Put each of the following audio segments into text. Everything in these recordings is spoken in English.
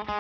Hey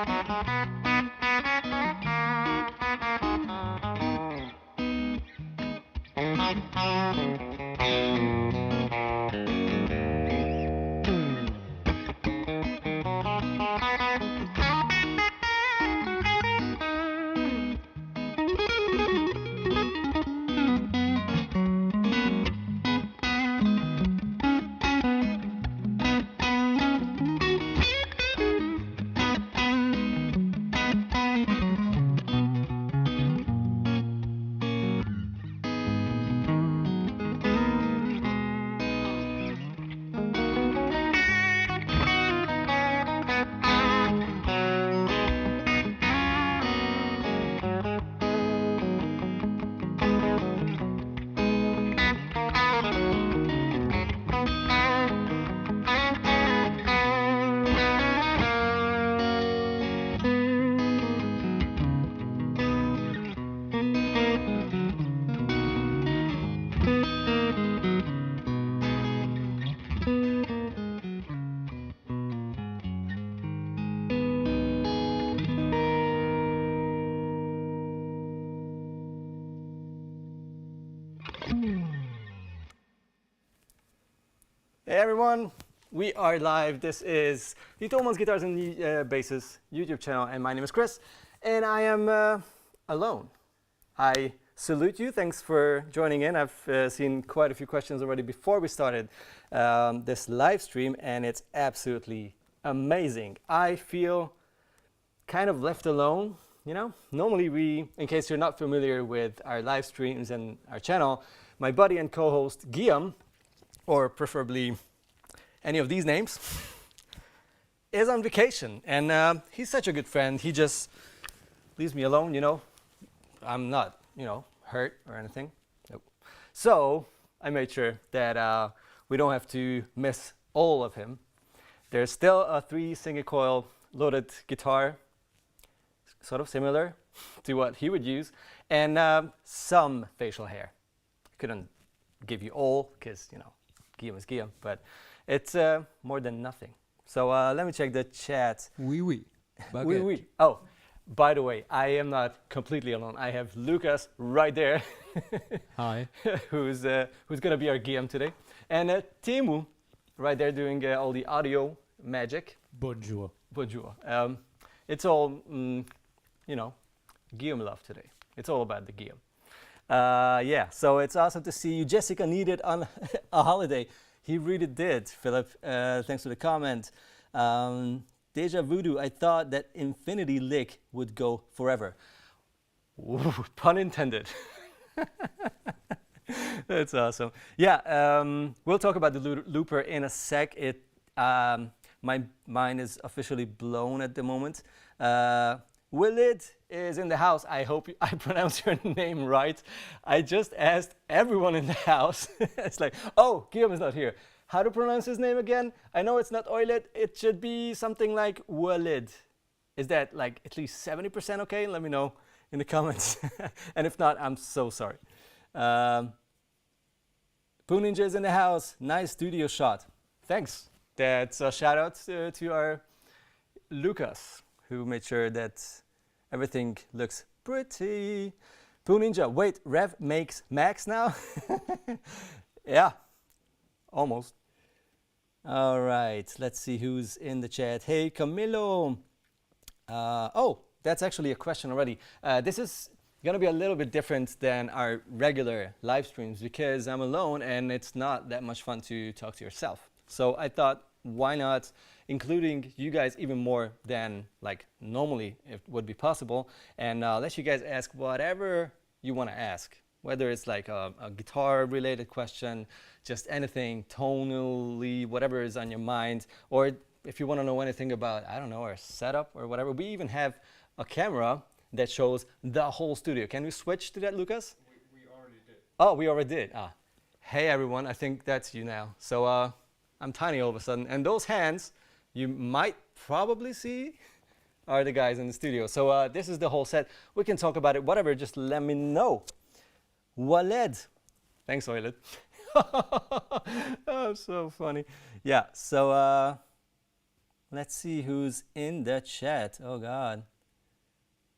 everyone, we are live. This is the Thomann Guitars and Basses YouTube channel, and my name is Kris, and I am alone. I salute you. Thanks for joining in. I've seen quite a few questions already before we started this live stream, and it's absolutely amazing. I feel kind of left alone, you know? Normally we, in case you're not familiar with our live streams and our channel, my buddy and co-host Guillaume, or preferably any of these names, is on vacation. And he's such a good friend. He just leaves me alone, you know. I'm not, you know, hurt or anything. Nope. So I made sure that we don't have to miss all of him. There's still a 3 single coil loaded guitar, sort of similar to what he would use, and some facial hair. Couldn't give you all, because, you know, Guillaume is Guillaume, but it's more than nothing. So let me check the chat. Oui, oui. Oui, oui. Oh, by the way, I am not completely alone. I have Lucas right there. Hi. who's gonna be our Guillaume today, and Teemu right there doing all the audio magic. Bonjour. Bonjour. It's all, you know, Guillaume love today. It's all about the Guillaume. Yeah, so it's awesome to see you. Jessica needed on a holiday. He really did, Philip. Thanks for the comment. Deja Voodoo, I thought that Infinity Lick would go forever. Ooh, pun intended. That's awesome. Yeah, we'll talk about the looper in a sec. My mind is officially blown at the moment. Willid is in the house. I hope I pronounced your name right. I just asked everyone in the house. It's like, oh, Guillaume is not here. How to pronounce his name again? I know it's not Oiled. It should be something like Willid. Is that like at least 70% okay? Let me know in the comments. And if not, I'm so sorry. Poo Ninja is in the house. Nice studio shot. Thanks. That's a shout out to our Lucas, who made sure that everything looks pretty. Poo Ninja, wait, Rev makes Max now? Yeah, almost. All right, let's see who's in the chat. Hey, Camilo. Oh, that's actually a question already. This is gonna be a little bit different than our regular live streams because I'm alone and it's not that much fun to talk to yourself. So I thought, why not including you guys even more than like normally it would be possible, and let you guys ask whatever you want to ask, whether it's like a guitar related question, just anything tonally, whatever is on your mind, or if you want to know anything about, I don't know, our setup or whatever. We even have a camera that shows the whole studio. Can we switch to that, Lucas? We already did. Oh, we already did. Hey everyone, I think that's you now. So I'm tiny all of a sudden, and those hands you might probably see are the guys in the studio. So this is the whole set. We can talk about it, whatever, just let me know. Waled. Thanks, Oiled. Oh, so funny. Yeah, so Let's see who's in the chat. Oh God.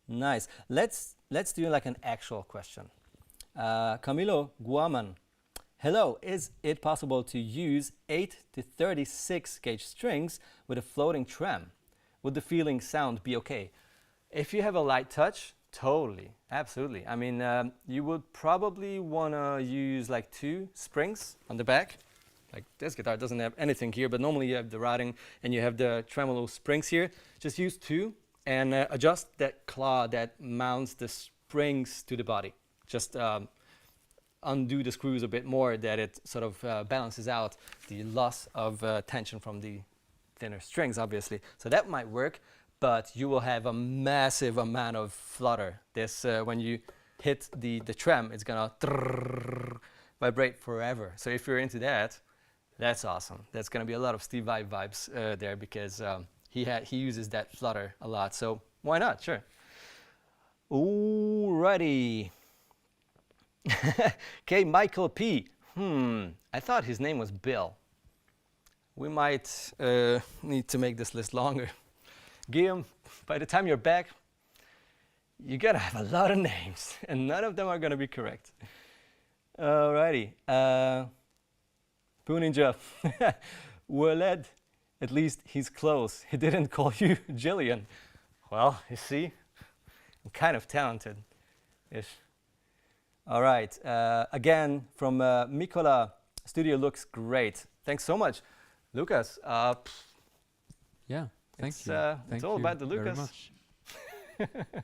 Nice. Let's do like an actual question. Camilo Guaman. Hello, is it possible to use 8 to 36 gauge strings with a floating trem? Would the feeling sound be okay? If you have a light touch, totally, absolutely. I mean, you would probably want to use like 2 springs on the back. Like this guitar doesn't have anything here, but normally you have the routing and you have the tremolo springs here. Just use 2 and adjust that claw that mounts the springs to the body. Just undo the screws a bit more, that it sort of balances out the loss of tension from the thinner strings, obviously. So that might work, but you will have a massive amount of flutter. This when you hit the trem, it's gonna vibrate forever. So if you're into that, that's awesome. That's gonna be a lot of Steve Vai vibes there, because he uses that flutter a lot. So why not? Sure. Alrighty. Okay, Michael P. I thought his name was Bill. We might need to make this list longer. Guillaume, by the time you're back, you gotta have a lot of names, and none of them are gonna be correct. Alrighty. Poo Ninja. Waled, at least he's close. He didn't call you Jillian. Well, you see, I'm kind of talented-ish. All right, again from Mikola, studio looks great. Thanks so much. Lucas. Yeah, thank you. It's all about the Lucas. Very much.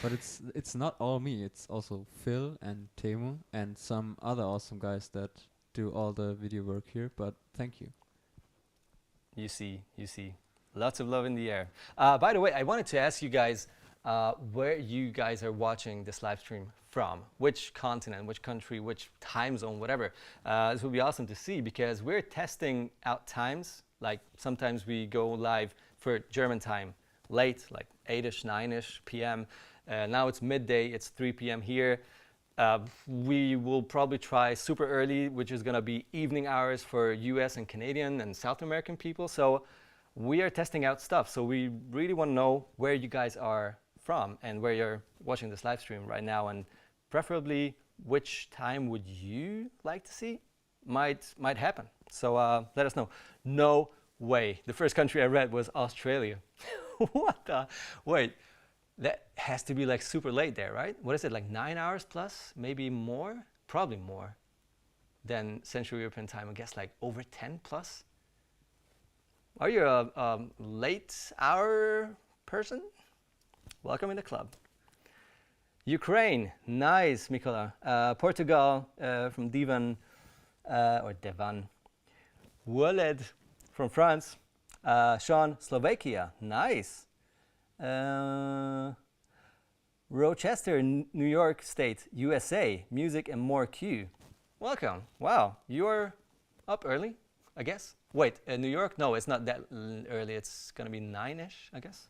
But it's not all me. It's also Phil and Teemu and some other awesome guys that do all the video work here. But thank you. You see. Lots of love in the air. By the way, I wanted to ask you guys where you guys are watching this live stream from. Which continent, which country, which time zone, whatever. This would be awesome to see, because we're testing out times. Like sometimes we go live for German time late, like 8ish, 9ish p.m. Now it's midday, it's 3 p.m. here. We will probably try super early, which is going to be evening hours for US and Canadian and South American people. So we are testing out stuff. So we really want to know where you guys are from and where you're watching this live stream right now, and preferably which time would you like to see might happen. So let us know. No way. The first country I read was Australia. What the? Wait. That has to be like super late there, right? What is it, like 9 hours plus? Maybe more? Probably more than Central European time. I guess like over 10 plus? Are you a late hour person? Welcome in the club. Ukraine, nice, Mikola. Portugal, from Devan, or Devan. Waled, from France. Sean, Slovakia, nice. Rochester, New York State, USA, music and more Q. Welcome. Wow, you're up early, I guess. Wait, New York? No, it's not that early. It's gonna be 9ish, I guess.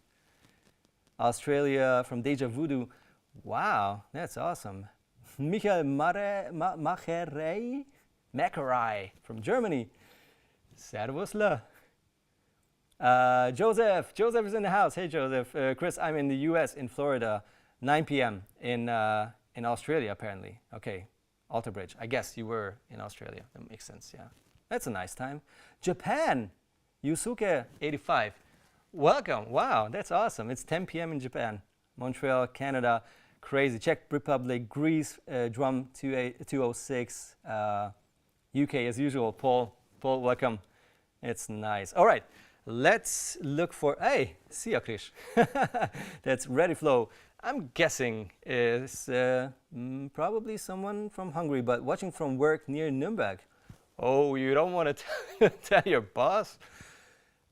Australia, from Deja Voodoo. Wow, that's awesome. Michael Macherei from Germany. Servusla. Joseph is in the house. Hey Joseph. Kris, I'm in the US, in Florida. 9 p.m. in Australia, apparently. Okay, Alter Bridge. I guess you were in Australia. That makes sense, yeah. That's a nice time. Japan, Yusuke 85. Welcome. Wow, that's awesome. It's 10 p.m. in Japan. Montreal, Canada. Crazy. Czech Republic, Greece, drum 206. UK as usual. Paul, welcome. It's nice. All right. Let's look for, hey, Sia Kris. That's Ready Flow. I'm guessing is probably someone from Hungary, but watching from work near Nuremberg. Oh, you don't want to tell your boss?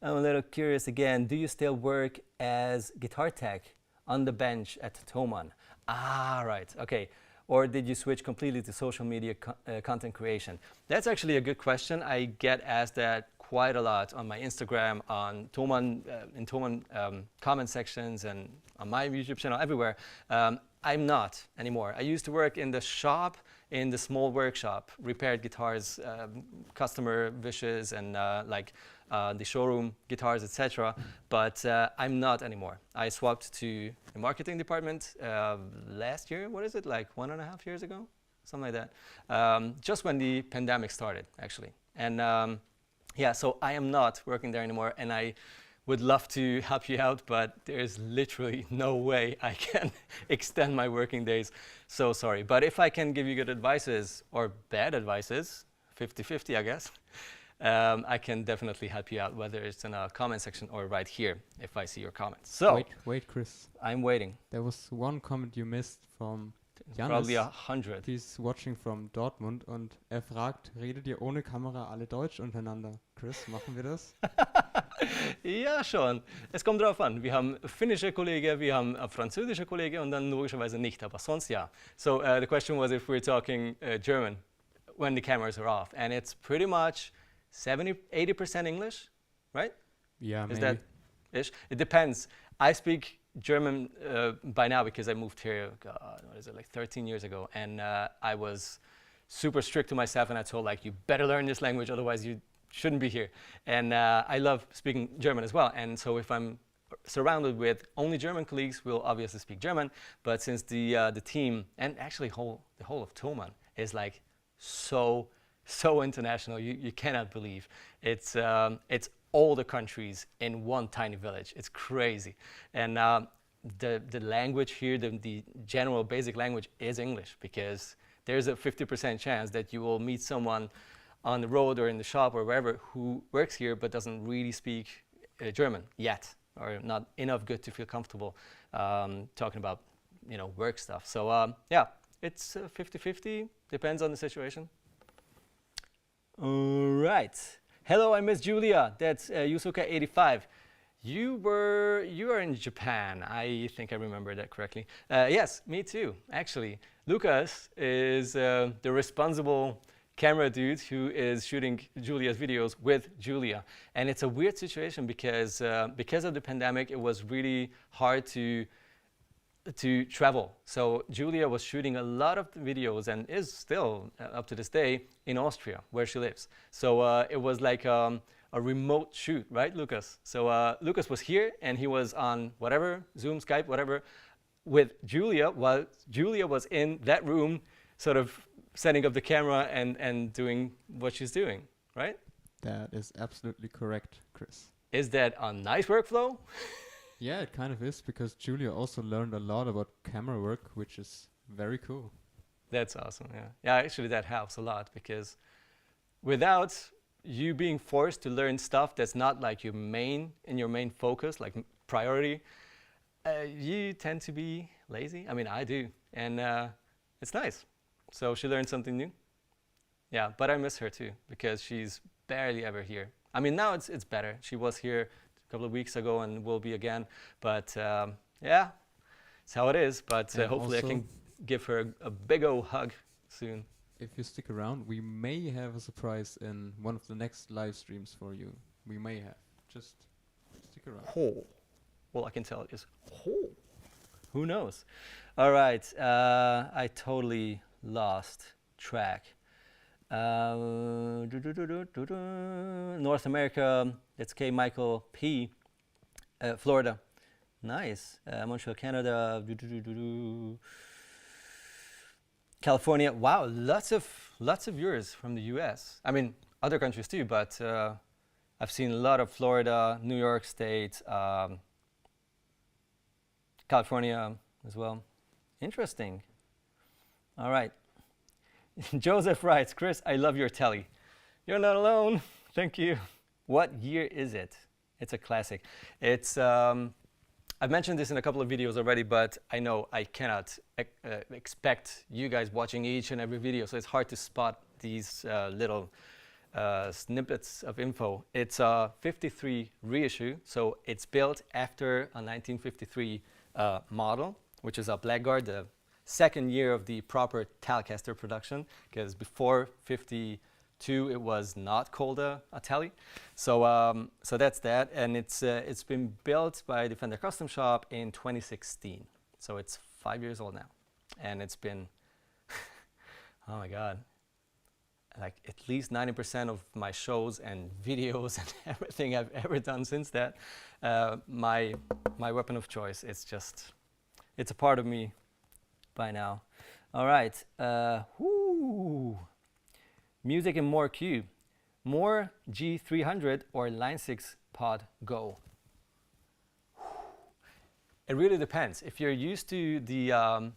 I'm a little curious again. Do you still work as guitar tech on the bench at Thomann? Ah, right. Okay. Or did you switch completely to social media content creation? That's actually a good question. I get asked that quite a lot on my Instagram, on Thomann, in Thomann comment sections, and on my YouTube channel, everywhere. I'm not anymore. I used to work in the shop, in the small workshop, repaired guitars, customer wishes, and the showroom, guitars, etc. But I'm not anymore. I swapped to the marketing department last year. What is it, like 1.5 years ago? Something like that. Just when the pandemic started, actually. And yeah, so I am not working there anymore, and I would love to help you out, but there's literally no way I can extend my working days. So sorry. But if I can give you good advices or bad advices, 50-50, I guess, I can definitely help you out, whether it's in a comment section or right here if I see your comments. So wait, Chris. I'm waiting. There was one comment you missed from Janis. Probably 100. He's watching from Dortmund und er fragt, redet ihr ohne Kamera alle Deutsch untereinander? Chris, machen wir das? Ja, schon. Es kommt drauf an. Wir haben finnische Kollegen, wir haben französische Kollegen und dann logischerweise nicht, aber sonst ja. So the question was if we're talking German when the cameras are off, and it's pretty much 70-80% English, right? Yeah, Is maybe. that ish? It depends. I speak German by now because I moved here, God, what is it, like 13 years ago, and I was super strict to myself, and I told like, you better learn this language, otherwise you shouldn't be here. And I love speaking German as well, and so if I'm surrounded with only German colleagues, we'll obviously speak German, but since the team, and actually the whole of Thomann is like so international, you cannot believe. It's all the countries in one tiny village. It's crazy. And the language here, the general basic language is English, because there's a 50% chance that you will meet someone on the road or in the shop or wherever who works here but doesn't really speak German yet, or not enough good to feel comfortable talking about, you know, work stuff. So yeah, it's 50-50, depends on the situation. All right. Hello, I miss Julia. That's Yusuka85. You are in Japan. I think I remember that correctly. Yes, me too, actually. Lucas is the responsible camera dude who is shooting Julia's videos with Julia. And it's a weird situation because of the pandemic, it was really hard to travel. So Julia was shooting a lot of the videos, and is still up to this day in Austria, where she lives. So it was like a remote shoot, right, Lucas? So Lucas was here, and he was on whatever, Zoom, Skype, whatever, with Julia, while Julia was in that room, sort of setting up the camera and doing what she's doing, right? That is absolutely correct, Chris. Is that a nice workflow? Yeah, it kind of is, because Julia also learned a lot about camera work, which is very cool. That's awesome, yeah. Yeah, actually that helps a lot, because without you being forced to learn stuff that's not like your main focus, like priority, you tend to be lazy. I mean, I do, and it's nice. So she learned something new. Yeah, but I miss her too, because she's barely ever here. I mean, now it's better. She was here a couple of weeks ago and will be again. But yeah, it's how it is. But hopefully I can give her a big old hug soon. If you stick around, we may have a surprise in one of the next live streams for you. We may have. Just stick around. Oh. Well, I can tell it is. Oh. Who knows? All right. I totally lost track. North America, that's K. Michael P. Florida. Nice. Montreal, Canada. California. Wow, lots of viewers from the US. I mean, other countries too, but I've seen a lot of Florida, New York State, California as well. Interesting. All right. Joseph writes, Chris, I love your telly. You're not alone. Thank you. What year is it? It's a classic. It's I've mentioned this in a couple of videos already, but I know I cannot expect you guys watching each and every video, so it's hard to spot these little snippets of info. It's a 53 reissue, so it's built after a 1953 model, which is a Blackguard, the second year of the proper Telecaster production, because before 52 it was not called a Tele. So so that's that, and it's been built by the Fender Custom Shop in 2016. So it's 5 years old now, and it's been oh my god, like at least 90% of my shows and videos and everything I've ever done since that, my weapon of choice. It's a part of me by now. All right. Music in more Q. More G300 or Line 6 Pod Go? It really depends. If you're used to the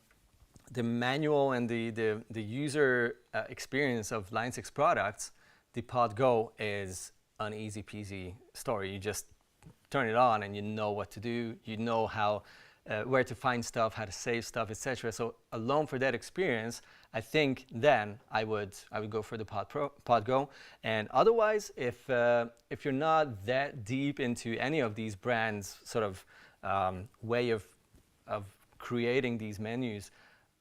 manual and the user experience of Line 6 products, the Pod Go is an easy peasy story. You just turn it on and you know what to do. You know how where to find stuff, how to save stuff, etc. So alone for that experience, I think then I would go for the Pod Go. And otherwise, if you're not that deep into any of these brands' sort of way of creating these menus,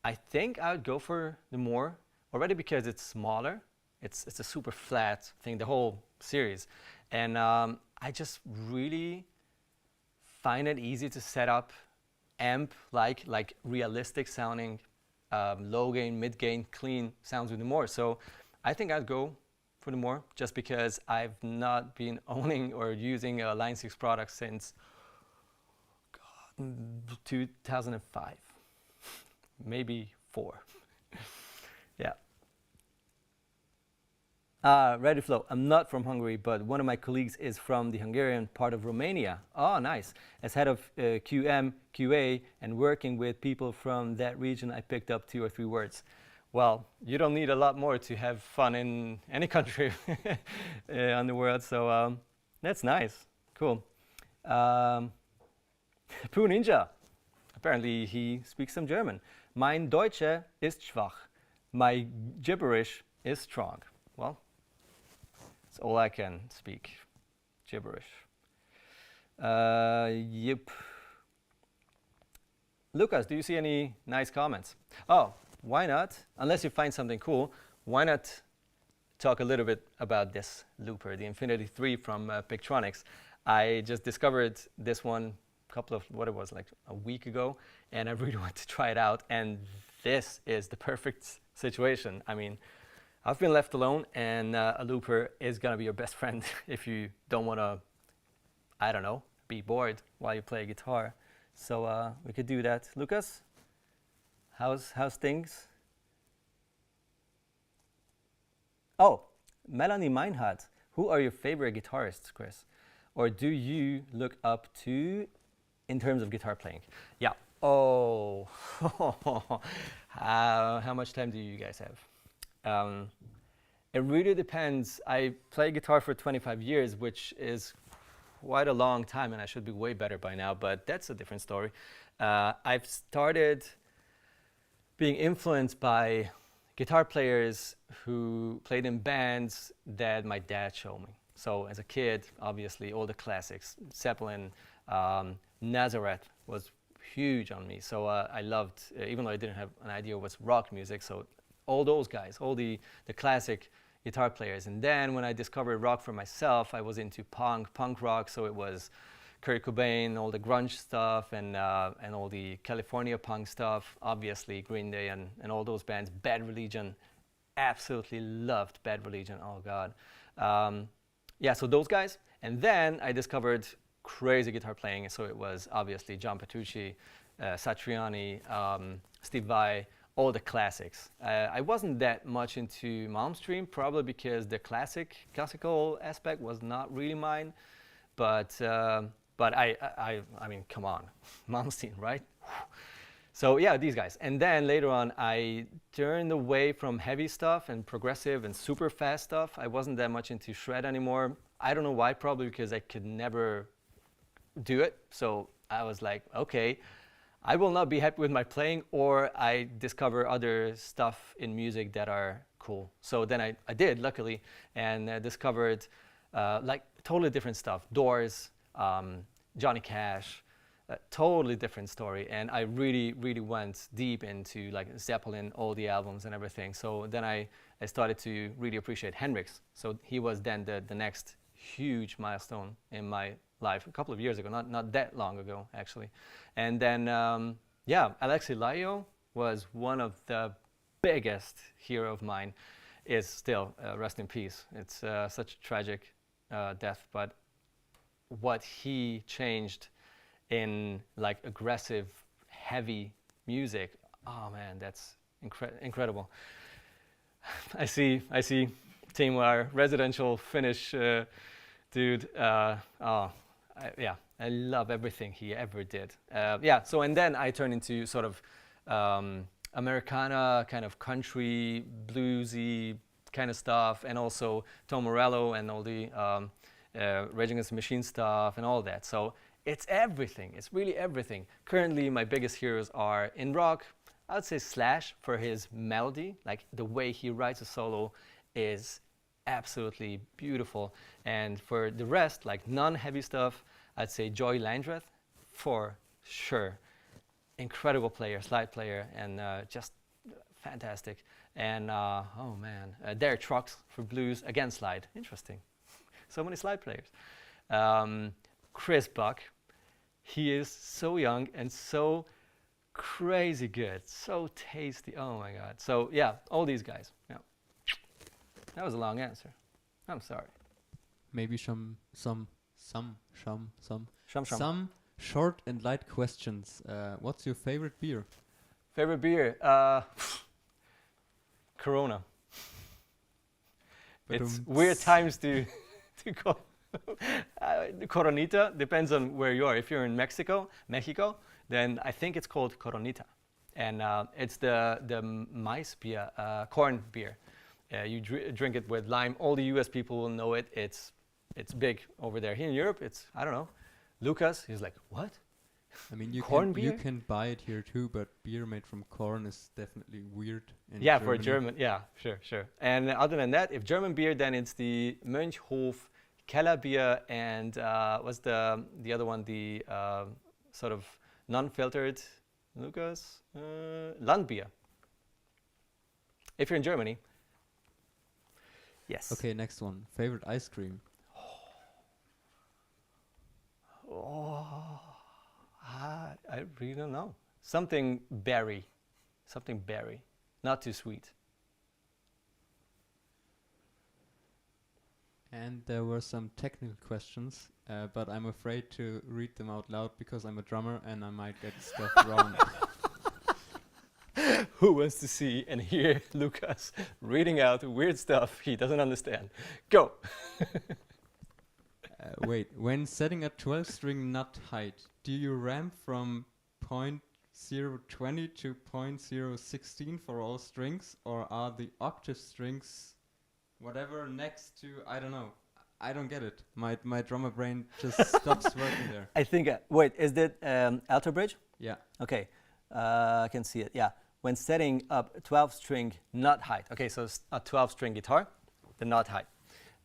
I think I would go for the More, already because it's smaller. It's a super flat thing, the whole series, and I just really find it easy to set up amp like realistic sounding low gain, mid gain, clean sounds with the More. So I think I'd go for the More, just because I've not been owning or using a Line 6 product since 2005, maybe 4. Yeah. Ready Flow. I'm not from Hungary, but one of my colleagues is from the Hungarian part of Romania. Oh, nice. As head of QM, QA, and working with people from that region, I picked up 2 or 3 words. Well, you don't need a lot more to have fun in any country on the world, so that's nice. Cool. Poo Ninja. Apparently he speaks some German. Mein Deutsche ist schwach. My gibberish is strong. Well, that's all I can speak. Gibberish. Yep. Lucas, do you see any nice comments? Oh, why not? Unless you find something cool, why not talk a little bit about this looper, the Infinity 3 from Pictronics. I just discovered this one like a week ago, and I really want to try it out, and this is the perfect situation. I mean, I've been left alone, and a looper is gonna be your best friend if you don't wanna, I don't know, be bored while you play guitar. So we could do that. Lucas, how's things? Oh, Melanie Meinhardt, who are your favorite guitarists, Kris? Or do you look up to in terms of guitar playing? Yeah. Oh, how much time do you guys have? It really depends. I play guitar for 25 years, which is quite a long time, and I should be way better by now, but that's a different story. I've started being influenced by guitar players who played in bands that my dad showed me. So as a kid, obviously, all the classics, Zeppelin, Nazareth was huge on me. So I loved, even though I didn't have an idea what's rock music, so all those guys, all the classic guitar players. And then when I discovered rock for myself, I was into punk rock, so it was Kurt Cobain, all the grunge stuff, and all the California punk stuff, obviously Green Day and all those bands. Bad Religion, absolutely loved Bad Religion, oh God. Yeah, so those guys. And then I discovered crazy guitar playing, so it was obviously John Petrucci, Satriani, Steve Vai, all the classics. I wasn't that much into Malmsteen, probably because the classical aspect was not really mine, but I mean, come on, Malmsteen, right? So yeah, these guys. And then later on, I turned away from heavy stuff and progressive and super fast stuff. I wasn't that much into shred anymore. I don't know why, probably because I could never do it. So I was like, okay, I will not be happy with my playing, or I discover other stuff in music that are cool. So then I did, luckily, and discovered like totally different stuff. Doors, Johnny Cash, totally different story. And I really, really went deep into like Zeppelin, all the albums and everything. So then I started to really appreciate Hendrix. So he was then the next huge milestone in my life, a couple of years ago, not that long ago, actually. And then, yeah, Alexi Laiho was one of the biggest hero of mine. is still rest in peace. It's such a tragic death, but what he changed in like aggressive, heavy music, oh man, that's incredible. I see Team, our residential Finnish dude. Yeah, I love everything he ever did. Yeah, so and then I turned into sort of Americana, kind of country, bluesy kind of stuff, and also Tom Morello and all the Rage Against the Machine stuff and all that. So it's everything. It's really everything. Currently, my biggest heroes are in rock. I would say Slash for his melody, like the way he writes a solo is absolutely beautiful. And for the rest, like non-heavy stuff, I'd say Joy Landreth for sure. Incredible player, slide player, and just fantastic. And oh man, Derek Trucks for blues, again slide, interesting. So many slide players. Kris Buck, he is so young and so crazy good, so tasty, oh my god. So yeah, all these guys, yeah. That was a long answer, I'm sorry. Maybe some Shum. short and light questions. What's your favorite beer? Favorite beer? Corona. It's weird times to call. Coronita depends on where you are. If you're in Mexico, then I think it's called Coronita, and it's the maize beer, corn beer. You drink it with lime. All the U.S. people will know it. It's big over there. Here in Europe, it's, I don't know. Lucas, he's like, what? I mean, you can buy it here too, but beer made from corn is definitely weird. In yeah, Germany. for German, yeah, sure. And other than that, if German beer, then it's the Mönchhof Kellerbier and what's the other one? The sort of non-filtered, Lucas, Landbier. If you're in Germany. Yes. Okay, next one. Favorite ice cream? Oh, I really don't know. Something berry, not too sweet. And there were some technical questions, but I'm afraid to read them out loud because I'm a drummer and I might get stuff wrong. Who wants to see and hear Lucas reading out weird stuff he doesn't understand? Go! Wait, when setting a 12-string nut height, do you ramp from 0.020 to 0.016 for all strings, or are the octave strings whatever next to, I don't know, I don't get it. My drummer brain just stops working there. I think, wait, is that alto bridge? Yeah. Okay, I can see it, yeah. When setting up 12-string nut height, okay, so it's a 12-string guitar, the nut height.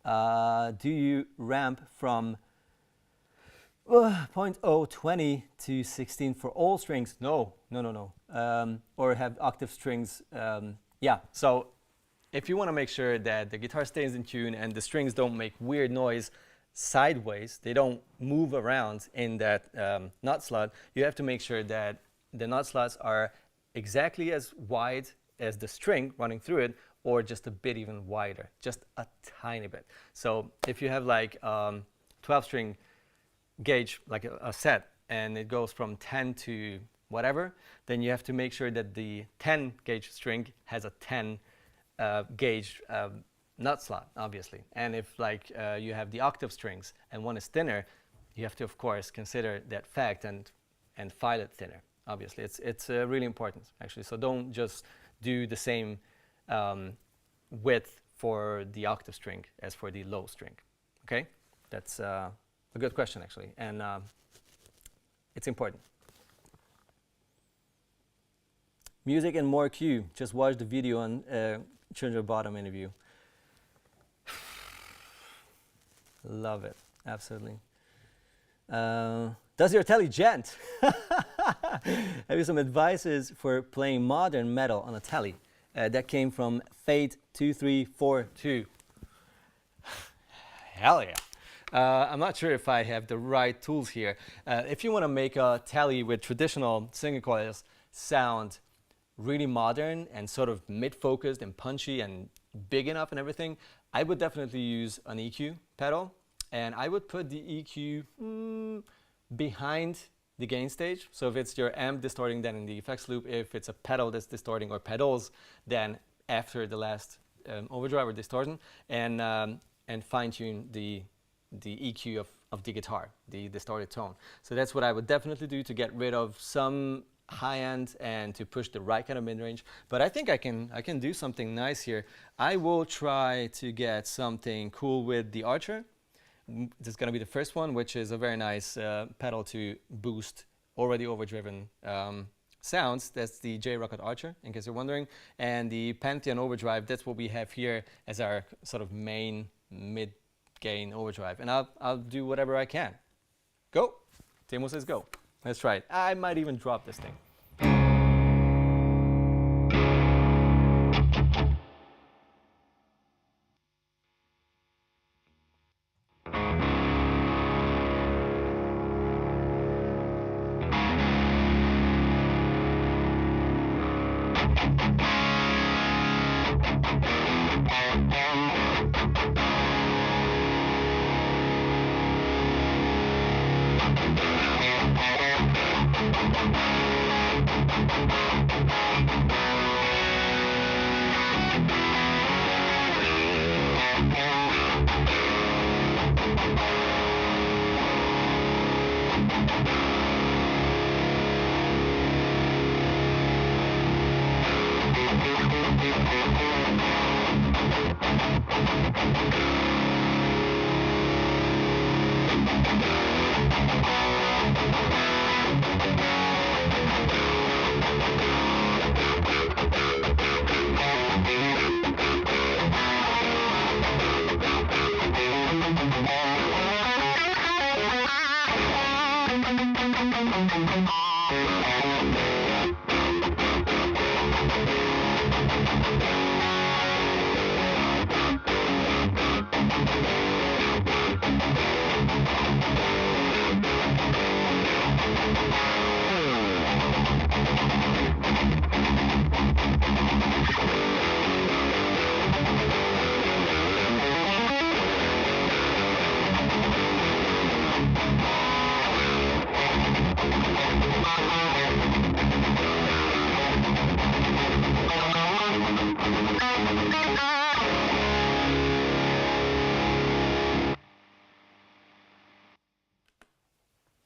Do you ramp from 0.020 to 16 for all strings? No. Or have octave strings, yeah. So if you want to make sure that the guitar stays in tune and the strings don't make weird noise sideways, they don't move around in that nut slot, you have to make sure that the nut slots are exactly as wide as the string running through it, or just a bit even wider, just a tiny bit. So if you have like 12-string gauge, like a set, and it goes from 10 to whatever, then you have to make sure that the 10 gauge string has a 10 gauge nut slot, obviously. And if like you have the octave strings and one is thinner, you have to of course consider that fact and file it thinner. Obviously, it's really important actually. So don't just do the same width for the octave string as for the low string. Okay, that's a good question actually, and it's important. Music and more Q. Just watch the video on Chandra Bottom interview. Love it, absolutely. Does your telly gent? Have you some advices for playing modern metal on a telly? That came from Fate2342. Hell yeah. I'm not sure if I have the right tools here. If you want to make a telly with traditional single coils sound really modern and sort of mid-focused and punchy and big enough and everything, I would definitely use an EQ pedal, and I would put the EQ behind the gain stage. So if it's your amp distorting, then in the effects loop. If it's a pedal that's distorting, or pedals, then after the last overdrive or distortion, and fine tune the EQ of the guitar, the distorted tone. So that's what I would definitely do to get rid of some high end and to push the right kind of mid range. But I think I can do something nice here. I will try to get something cool with the Archer. This is going to be the first one, which is a very nice pedal to boost already overdriven sounds. That's the J-Rocket Archer, in case you're wondering. And the Pantheon Overdrive, that's what we have here as our sort of main mid-gain overdrive. And I'll do whatever I can. Go! Timo says go. Let's try it. I might even drop this thing.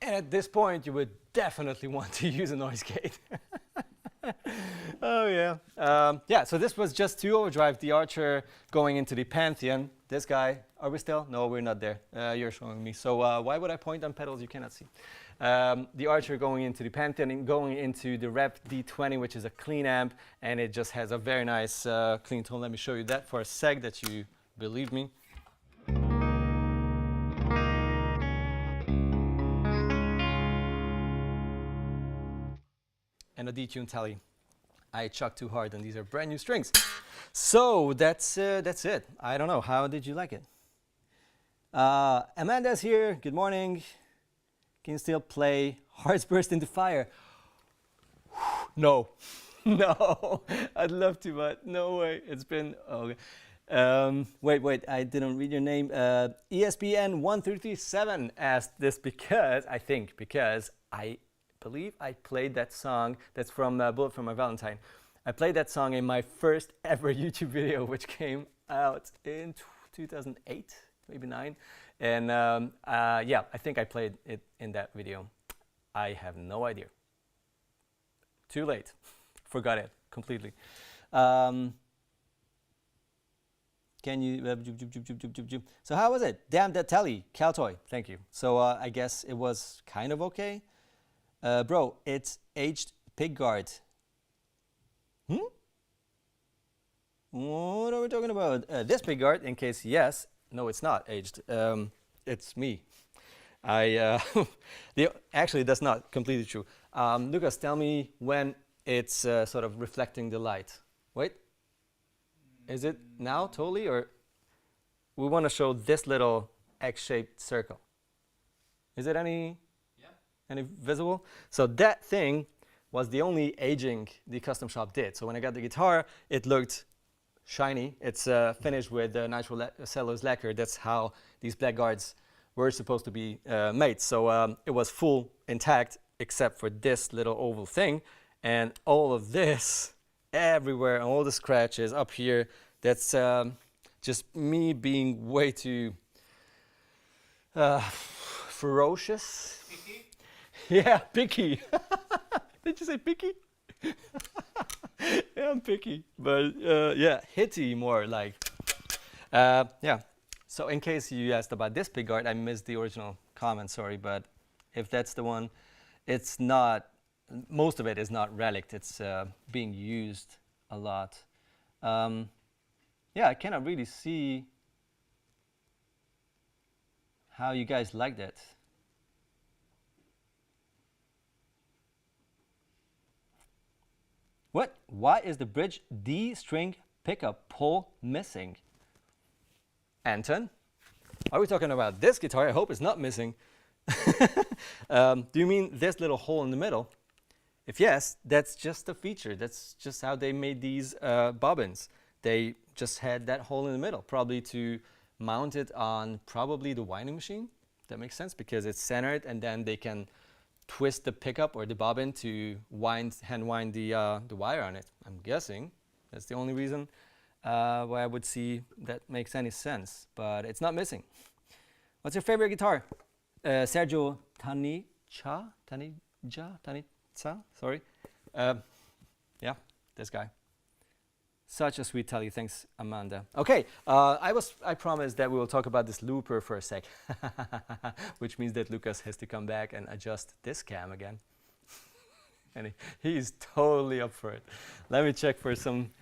At this point, you would definitely want to use a noise gate. Oh yeah. Yeah, so this was just to overdrive the Archer going into the Pantheon. This guy, are we still? No, we're not there. You're showing me. So why would I point on pedals you cannot see? The Archer going into the Pantheon and going into the Rep D20, which is a clean amp, and it just has a very nice clean tone. Let me show you that for a sec that you believe me. And a detune tally. I chucked too hard, and these are brand new strings. So that's it. I don't know. How did you like it? Amanda's here. Good morning. Can you still play Hearts Burst into Fire? No. No. I'd love to, but no way. It's been... Okay. Wait. I didn't read your name. ESPN 137 asked this because I believe I played that song that's from Bullet for My Valentine. I played that song in my first ever YouTube video, which came out in 2008, maybe 9. And yeah, I think I played it in that video. I have no idea. Too late. Forgot it completely. Can you... So how was it? Damn that tally. Caltoy, thank you. So I guess it was kind of okay. Bro, it's aged pickguard. What are we talking about? This pickguard, in case yes. No, it's not aged. It's me. Actually, that's not completely true. Lucas, tell me when it's sort of reflecting the light. Wait. Is it now totally, or we want to show this little X-shaped circle? Is it any visible? So that thing was the only aging the custom shop did. So when I got the guitar, it looked shiny. It's finished with nitrile cellulose lacquer. That's how these black guards were supposed to be made. So it was full intact except for this little oval thing, and all of this everywhere, and all the scratches up here. That's just me being way too ferocious. Picky? Yeah, picky. Did you say picky? Yeah, I'm picky, but yeah, hitty more like. Yeah. So in case you asked about this pick guard, I missed the original comment, sorry, but if that's the one, it's not, most of it is not relic, it's being used a lot. Yeah, I cannot really see how you guys like that. What? Why is the bridge D string pickup pole missing? Anton, are we talking about this guitar? I hope it's not missing. Do you mean this little hole in the middle? If yes, that's just a feature. That's just how they made these bobbins. They just had that hole in the middle, probably to mount it on probably the winding machine. That makes sense because it's centered, and then they can twist the pickup or the bobbin to hand wind the wire on it. I'm guessing that's the only reason why I would see that makes any sense, but it's not missing. What's your favorite guitar? Sergio Tanija, sorry. Yeah, this guy. Such a sweet tally. Thanks, Amanda. Okay, I promised that we will talk about this looper for a sec, which means that Lucas has to come back and adjust this cam again. And he's totally up for it. Let me check for some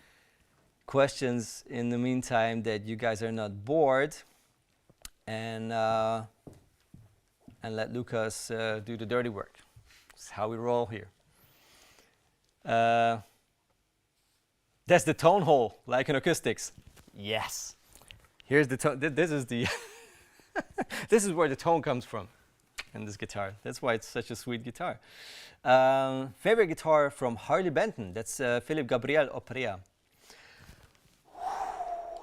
questions in the meantime that you guys are not bored, and let Lucas do the dirty work. That's how we roll here. That's the tone hole, like in acoustics. Yes. Here's the tone. This is the this is where the tone comes from in this guitar. That's why it's such a sweet guitar. Favorite guitar from Harley Benton. That's Philippe Gabriel Oprea.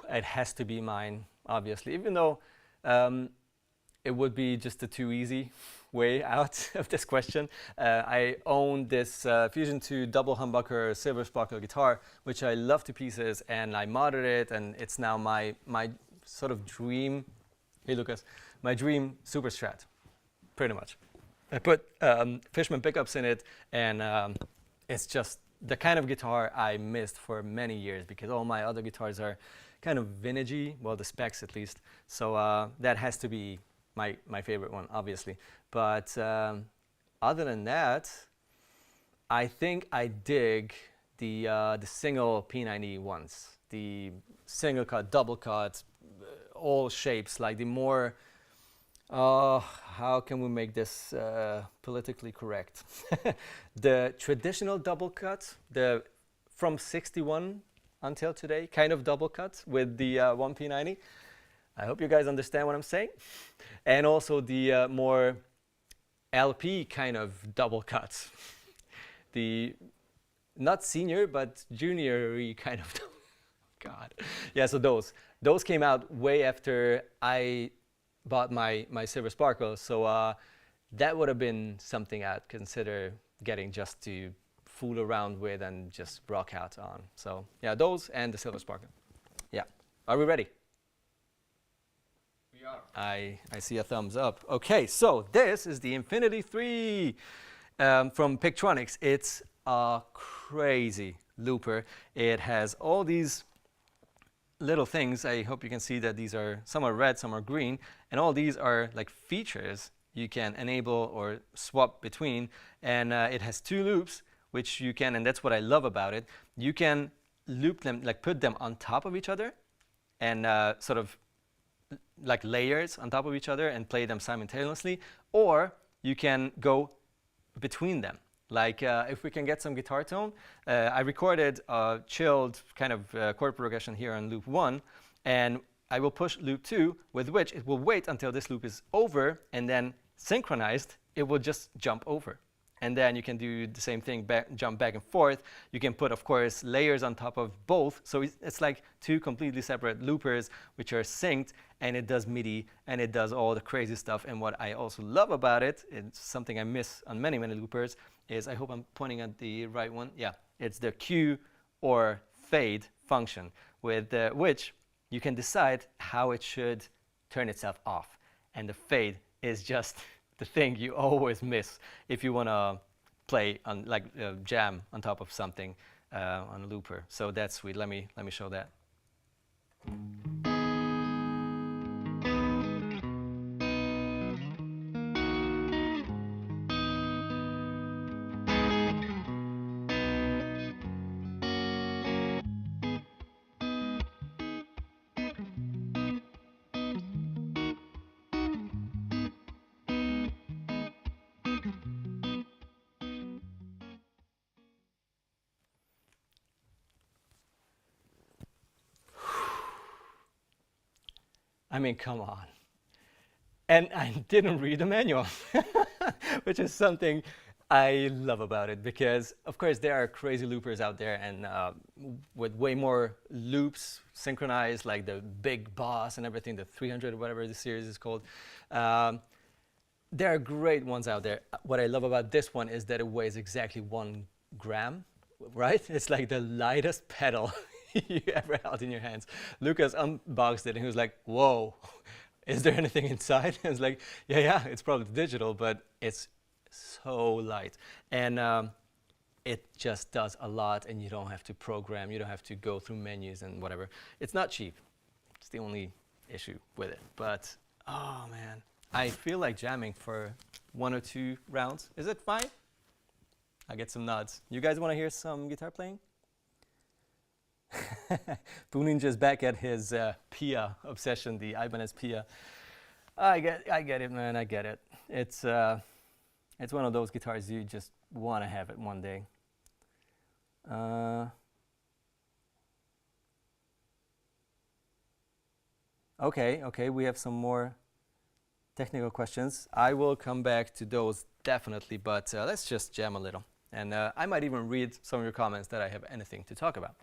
It has to be mine, obviously, even though it would be just a too easy way out of this question. I own this Fusion 2 double humbucker silver sparkle guitar, which I love to pieces, and I modded it, and it's now my sort of dream. Hey Lucas, my dream super strat, pretty much. I put Fishman pickups in it, and it's just the kind of guitar I missed for many years because all my other guitars are kind of vintagey, well, the specs at least. So that has to be my favorite one, obviously. But other than that, I think I dig the single P90 ones, the single cut, double cut, all shapes, like the more, how can we make this politically correct? The traditional double cut, the from 61 until today, kind of double cut with the one P90. I hope you guys understand what I'm saying. And also the more LP kind of double cuts. The not senior, but junior-y kind of, God. Yeah, so those came out way after I bought my Silver Sparkle. So that would have been something I'd consider getting just to fool around with and just rock out on. So yeah, those and the Silver Sparkle. Yeah, are we ready? I see a thumbs up. Okay, so this is the Infinity 3 from Pictronics. It's a crazy looper. It has all these little things. I hope you can see that these are, some are red, some are green, and all these are like features you can enable or swap between. And it has two loops, which you can, and that's what I love about it. You can loop them, like put them on top of each other and sort of like layers on top of each other and play them simultaneously, or you can go between them. Like if we can get some guitar tone, I recorded a chilled kind of chord progression here on loop 1, and I will push loop 2, with which it will wait until this loop is over, and then synchronized, it will just jump over. and then you can do the same thing, jump back and forth. You can put, of course, layers on top of both. So it's like two completely separate loopers which are synced, and it does MIDI, and it does all the crazy stuff. And what I also love about it, it's something I miss on many, many loopers, is, I hope I'm pointing at the right one. Yeah, it's the cue or fade function, with which you can decide how it should turn itself off. And the fade is just the thing you always miss if you want to play on, like, jam on top of something on a looper. So that's sweet. Let me show that. I mean, come on. And I didn't read the manual, which is something I love about it, because, of course, there are crazy loopers out there, and with way more loops synchronized, like the Big Boss and everything, the 300, whatever the series is called. There are great ones out there. What I love about this one is that it weighs exactly 1 gram, right? It's like the lightest pedal you ever held in your hands. Lucas unboxed it and he was like, whoa, is there anything inside? I was like, yeah, it's probably digital, but it's so light. And it just does a lot, and you don't have to program, you don't have to go through menus and whatever. It's not cheap. It's the only issue with it. But, oh man, I feel like jamming for 1 or 2 rounds. Is it fine? I get some nods. You guys want to hear some guitar playing? Booninja's back at his Pia obsession, the Ibanez Pia. I get it, man. I get it. It's one of those guitars you just want to have it one day. Okay. We have some more technical questions. I will come back to those definitely, but let's just jam a little. And I might even read some of your comments that I have anything to talk about.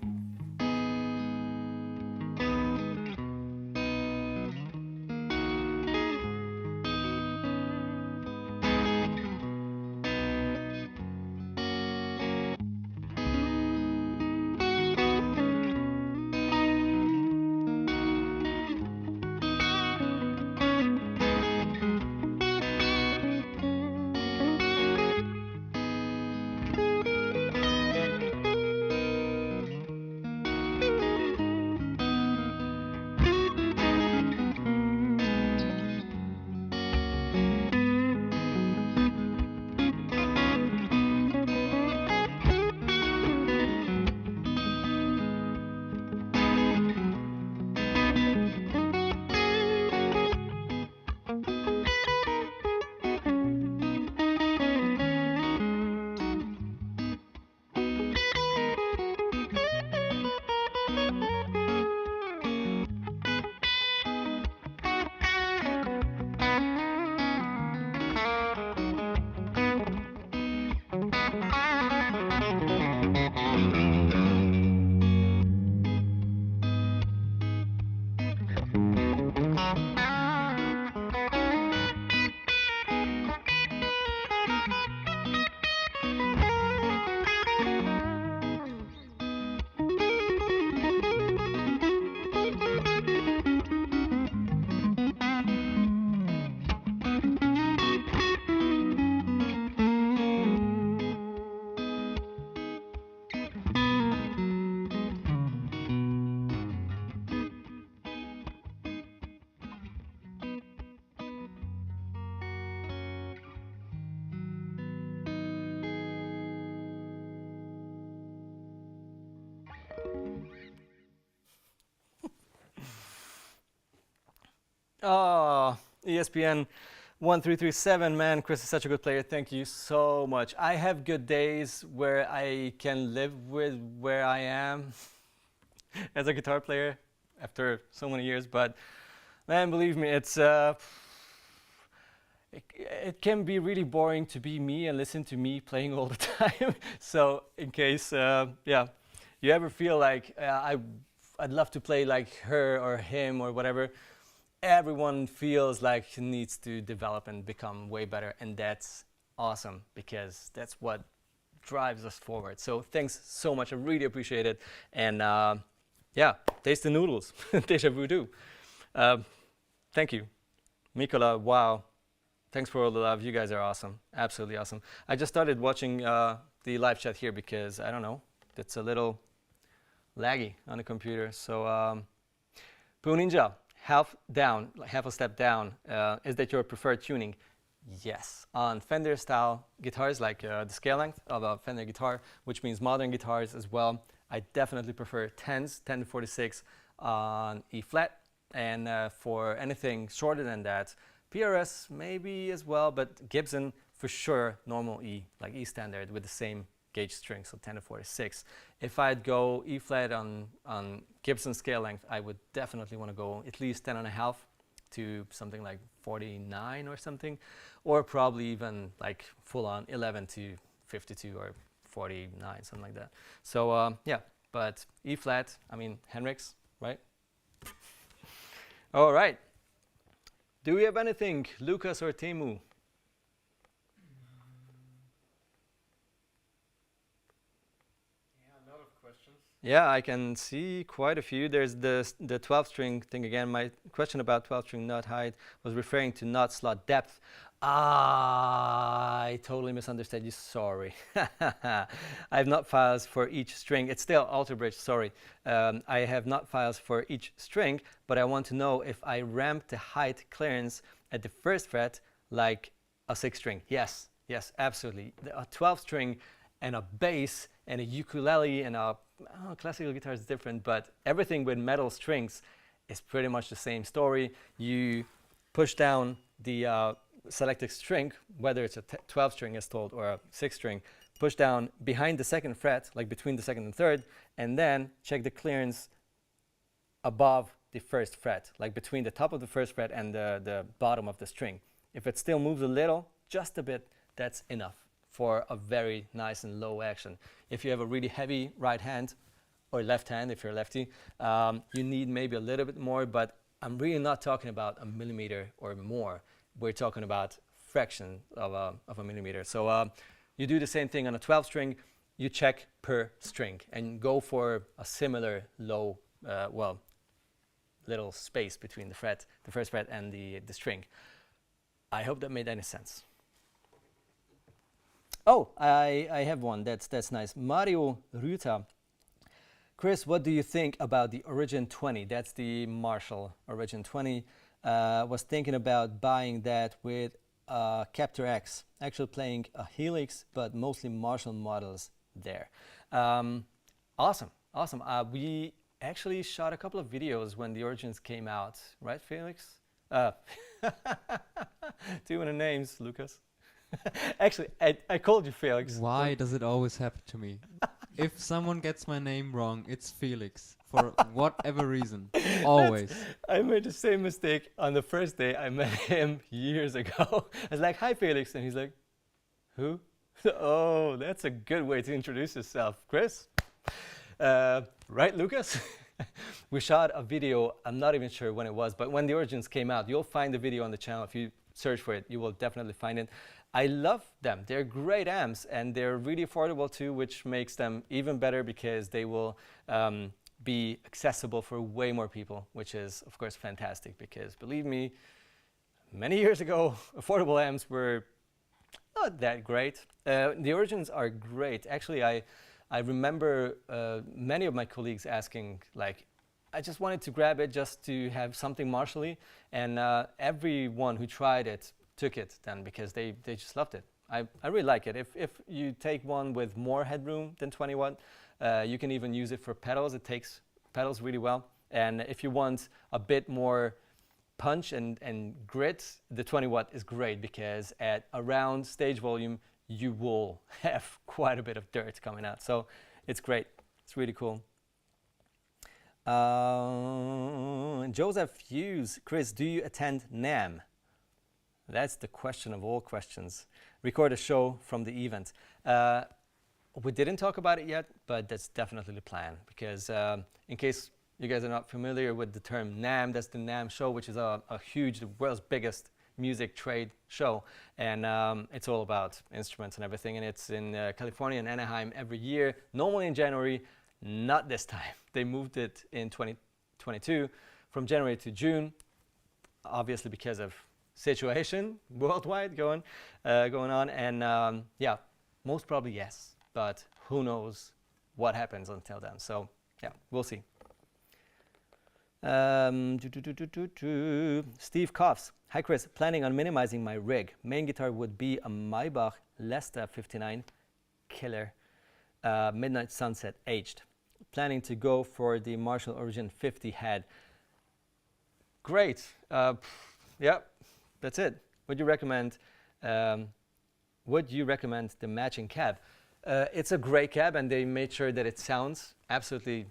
Oh, ESPN 1337, man, Kris is such a good player. Thank you so much. I have good days where I can live with where I am as a guitar player after so many years, but man, believe me, it can be really boring to be me and listen to me playing all the time. So in case, yeah, you ever feel like I'd love to play like her or him or whatever, everyone feels like he needs to develop and become way better, and that's awesome because that's what drives us forward. So thanks so much, I really appreciate it. And yeah, taste the noodles. Deja vu. Thank you, Mikola. Wow, thanks for all the love. You guys are awesome, absolutely awesome. I just started watching the live chat here because I don't know, it's a little laggy on the computer. So Poo Ninja, half a step down, is that your preferred tuning? Yes, on Fender style guitars, like the scale length of a Fender guitar, which means modern guitars as well, I definitely prefer 10s, 10 to 46 on E flat, and for anything shorter than that, PRS maybe as well, but Gibson for sure, normal E, like E standard with the same gauge string, so 10 to 46. If I'd go E flat on Gibson scale length, I would definitely want to go at least 10 and a half to something like 49 or something, or probably even like full on 11 to 52 or 49, something like that. So yeah, but E flat, I mean Henrik's, right? All right. Do we have anything, Lucas or Teemu? Yeah, I can see quite a few. There's the 12 string thing again. My question about 12 string nut height was referring to nut slot depth. I totally misunderstood you, sorry. I have nut files for each string. It's still Alter Bridge, sorry. I have nut files for each string, but I want to know if I ramp the height clearance at the first fret like a 6 string. Yes, yes, absolutely. A 12 string and a bass and a ukulele and a classical guitar is different, but everything with metal strings is pretty much the same story. You push down the selected string, whether it's a 12 string as told or a 6 string, push down behind the second fret, like between the second and third, and then check the clearance above the first fret, like between the top of the first fret and the bottom of the string. If it still moves a little, just a bit, that's enough for a very nice and low action. If you have a really heavy right hand or left hand, if you're lefty, you need maybe a little bit more, but I'm really not talking about a millimeter or more. We're talking about fraction of a millimeter. So you do the same thing on a 12 string, you check per string and go for a similar low, well, little space between the first fret and the string. I hope that made any sense. Oh, I have one. That's nice. Mario Ruta. Kris, what do you think about the Origin 20? That's the Marshall Origin 20. Was thinking about buying that with Captor X. Actually playing a Helix, but mostly Marshall models there. Awesome, awesome. We actually shot a couple of videos when the Origins came out, right, Felix? Too many names, Lucas. Actually, I called you Felix. Why does it always happen to me? If someone gets my name wrong, it's Felix. For whatever reason. Always. I made the same mistake on the first day I met him years ago. I was like, hi, Felix. And he's like, who? Oh, that's a good way to introduce yourself. Kris? Right, Lucas? We shot a video. I'm not even sure when it was, but when the Origins came out, you'll find the video on the channel. If you search for it, you will definitely find it. I love them. They're great amps and they're really affordable too, which makes them even better because they will be accessible for way more people, which is of course fantastic because believe me, many years ago, affordable amps were not that great. The Origins are great. Actually, I remember many of my colleagues asking, like, I just wanted to grab it just to have something Marshall-y, and everyone who tried it took it then because they just loved it. I really like it. If you take one with more headroom than 20 watt, you can even use it for pedals. It takes pedals really well. And if you want a bit more punch and grit, the 20 watt is great because at around stage volume, you will have quite a bit of dirt coming out. So it's great. It's really cool. Joseph Hughes, Kris, do you attend NAMM? That's the question of all questions. Record a show from the event. We didn't talk about it yet, but that's definitely the plan, because in case you guys are not familiar with the term NAMM, that's the NAMM show, which is a huge, the world's biggest music trade show, and it's all about instruments and everything, and it's in California and Anaheim every year, normally in January. Not this time. They moved it in 2022 from January to June, obviously because of situation worldwide going on, and yeah, most probably yes, but who knows what happens until then. So yeah, we'll see. Steve coughs. Hi Kris, planning on minimizing my rig. Main guitar would be a Maybach Lesta 59 killer, Midnight Sunset aged. Planning to go for the Marshall Origin 50 head. Great. Yeah, that's it. Would you recommend the matching cab? It's a great cab, and they made sure that it sounds absolutely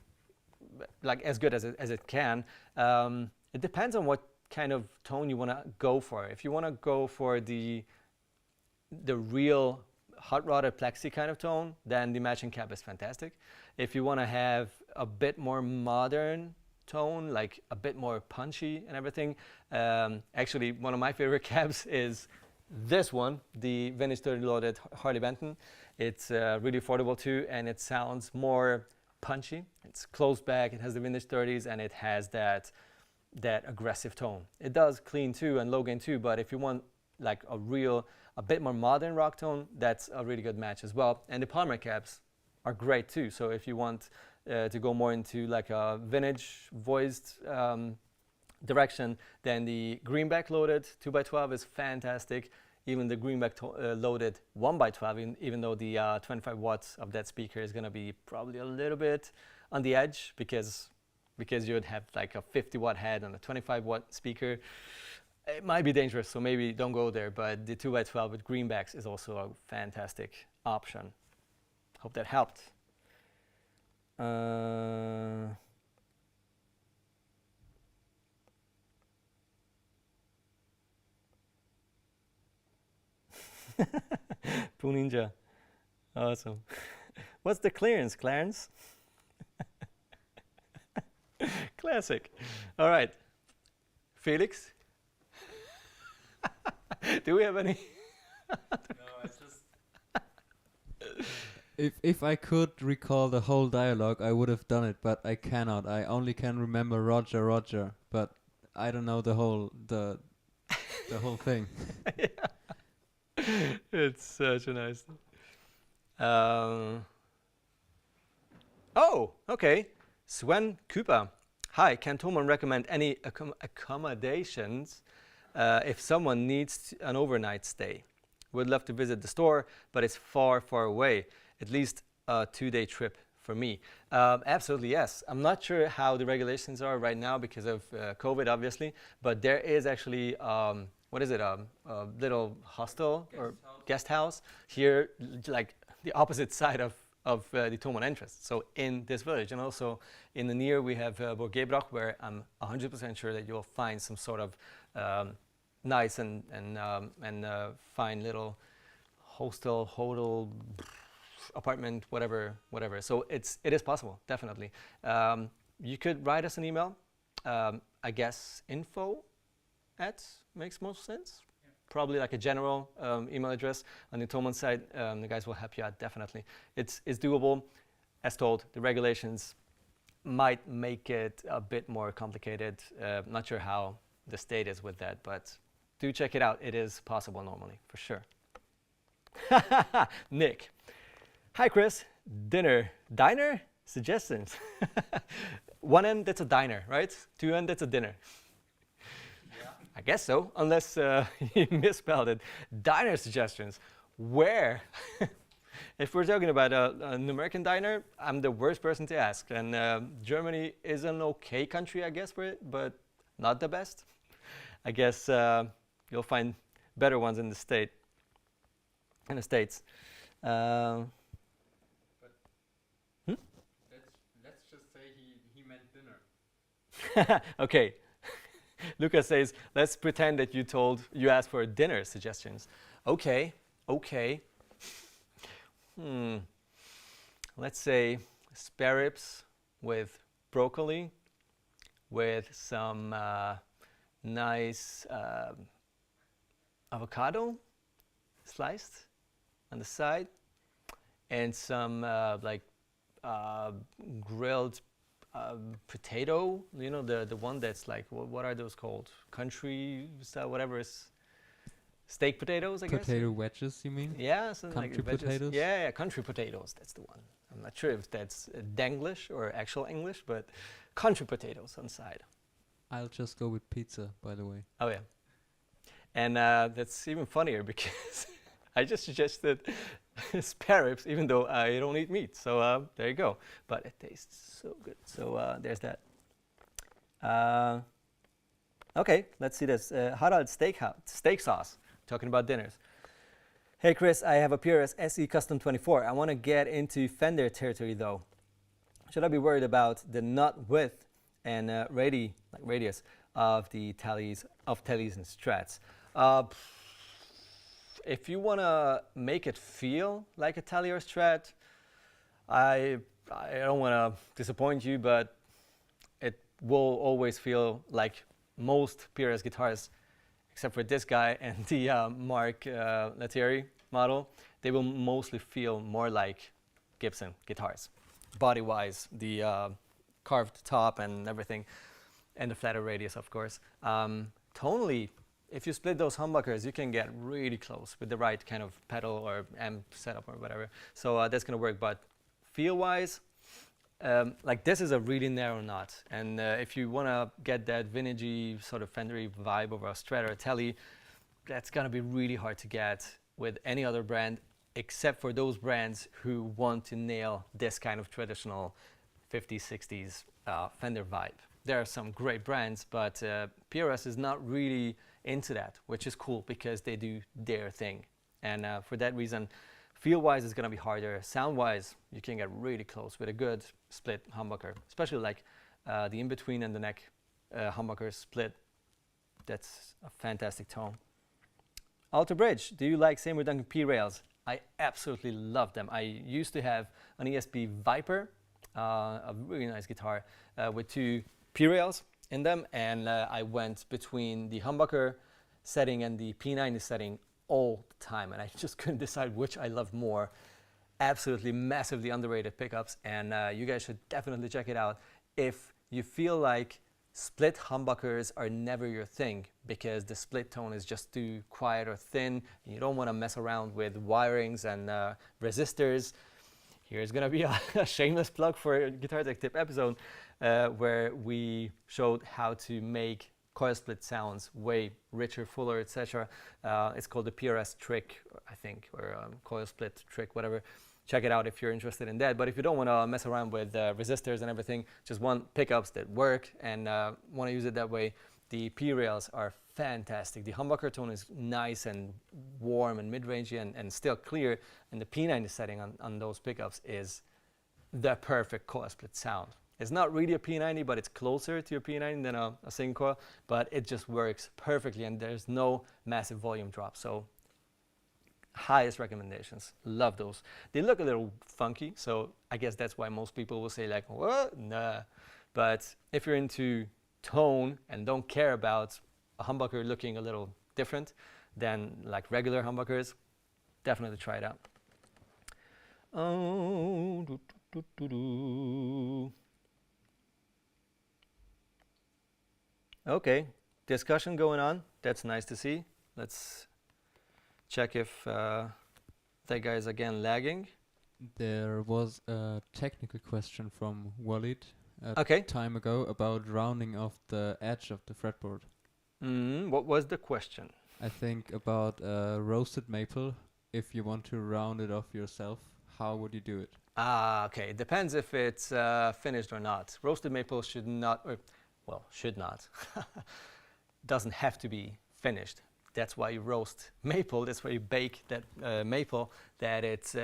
like as good as it can. It depends on what kind of tone you want to go for. If you want to go for the real hot rodded plexi kind of tone, then the matching cab is fantastic. If you want to have a bit more modern tone, like a bit more punchy and everything, actually one of my favorite cabs is this one, the vintage 30 loaded Harley Benton. It's really affordable too, and it sounds more punchy. It's closed back, it has the vintage 30s, and it has that aggressive tone. It does clean too and low gain too, but if you want like a bit more modern rock tone, that's a really good match as well. And the Palmer cabs are great too. So if you want to go more into like a vintage voiced direction, then the greenback loaded 2x12 is fantastic. Even the greenback loaded 1x12, even though the 25 watts of that speaker is going to be probably a little bit on the edge, because you would have like a 50 watt head on a 25 watt speaker. It might be dangerous, so maybe don't go there, but the 2x12 with greenbacks is also a fantastic option. Hope that helped. Poo Ninja. Awesome. What's the clearance, Clarence? Classic. All right. Felix? Do we have any? No, I just. If I could recall the whole dialogue, I would have done it, but I cannot. I only can remember Roger, Roger, but I don't know the whole thing. Yeah. It's such a nice thing. Oh, okay. Sven Cooper. Hi, can Thomann recommend any accommodations if someone needs an overnight stay? Would love to visit the store, but it's far, far away. At least a 2-day trip for me. Absolutely, yes. I'm not sure how the regulations are right now because of COVID, obviously, but there is actually, what is it, a little hostel or guest house here, like the opposite side of the Thomann entrance, so in this village. And also in the near we have Borgebrach, where I'm 100% sure that you'll find some sort of nice and fine little hostel, hotel, apartment, whatever. So it is possible, definitely. You could write us an email. I guess info@ makes most sense. Yeah. Probably like a general email address on the Thomann side. The guys will help you out, definitely. It's doable. As told, the regulations might make it a bit more complicated. Not sure how the state is with that, but do check it out. It is possible normally, for sure. Nick. Hi, Kris. Diner suggestions. One end, that's a diner, right? 2 end, that's a dinner. Yeah. I guess so, unless you misspelled it. Diner suggestions. Where? If we're talking about an American diner, I'm the worst person to ask. And Germany is an okay country, I guess, for it, but not the best. I guess you'll find better ones in the States. Let's just say he meant dinner. Okay. Lucas says, let's pretend that you asked for dinner suggestions. Okay, okay. Let's say spare ribs with broccoli, with some nice avocado sliced on the side, and some grilled potato, you know, the one that's like, what are those called? Country style, whatever is steak potatoes, I guess. Potato wedges, you mean? Yeah, something Country like veggies. potatoes? Yeah, country potatoes, that's the one. I'm not sure if that's Danglish or actual English, but country potatoes on the side. I'll just go with pizza, by the way. Oh yeah. And that's even funnier because I just suggested spare ribs, even though I don't eat meat. So there you go. But it tastes so good. So there's that. Okay, let's see this. Harald steak sauce. Talking about dinners. Hey Kris, I have a PRS SE Custom 24. I want to get into Fender territory though. Should I be worried about the nut width and radius of the tellies and strats? If you want to make it feel like a telly or strat, I don't want to disappoint you, but it will always feel like most PRS guitars, except for this guy and the Mark Lettieri model, they will mostly feel more like Gibson guitars, body-wise, the carved top and everything, and the flatter radius, of course. Tonally, if you split those humbuckers, you can get really close with the right kind of pedal or amp setup or whatever. So that's going to work. But feel-wise, like this is a really narrow nut. And if you want to get that vintagey sort of Fendery vibe over a Strat or a Telly, that's going to be really hard to get with any other brand, except for those brands who want to nail this kind of traditional 50s, 60s Fender vibe. There are some great brands, but PRS is not really into that, which is cool because they do their thing. And for that reason, feel-wise it's going to be harder. Sound-wise, you can get really close with a good split humbucker, especially like the in-between and the neck humbucker split. That's a fantastic tone. Alter Bridge, do you like Seymour Duncan P rails? I absolutely love them. I used to have an ESP Viper, a really nice guitar with two P rails in them, and I went between the humbucker setting and the P90 setting all the time, and I just couldn't decide which I loved more. Absolutely massively underrated pickups, and you guys should definitely check it out if you feel like split humbuckers are never your thing because the split tone is just too quiet or thin, and you don't want to mess around with wirings and resistors. Here's going to be a shameless plug for a Guitar Tech Tip episode where we showed how to make coil split sounds way richer, fuller, etc. It's called the PRS trick, I think, or coil split trick, whatever. Check it out if you're interested in that. But if you don't want to mess around with resistors and everything, just want pickups that work and want to use it that way, the P rails are fantastic. The humbucker tone is nice and warm and mid-rangey and still clear, and the P90 setting on those pickups is the perfect coil split sound. It's not really a P90, but it's closer to a P90 than a single coil, but it just works perfectly and there's no massive volume drop. So highest recommendations. Love those. They look a little funky, so I guess that's why most people will say like, what? Nah. But if you're into tone and don't care about a humbucker looking a little different than like regular humbuckers, definitely try it out. Oh, okay, discussion going on. That's nice to see. Let's check if that guy is again lagging. There was a technical question from Walid Okay. time ago about rounding off the edge of the fretboard. What was the question? I think about roasted maple. If you want to round it off yourself, how would you do it? Okay. It depends if it's finished or not. Roasted maple should not, should not. Doesn't have to be finished. That's why you roast maple. That's why you bake that maple, that it's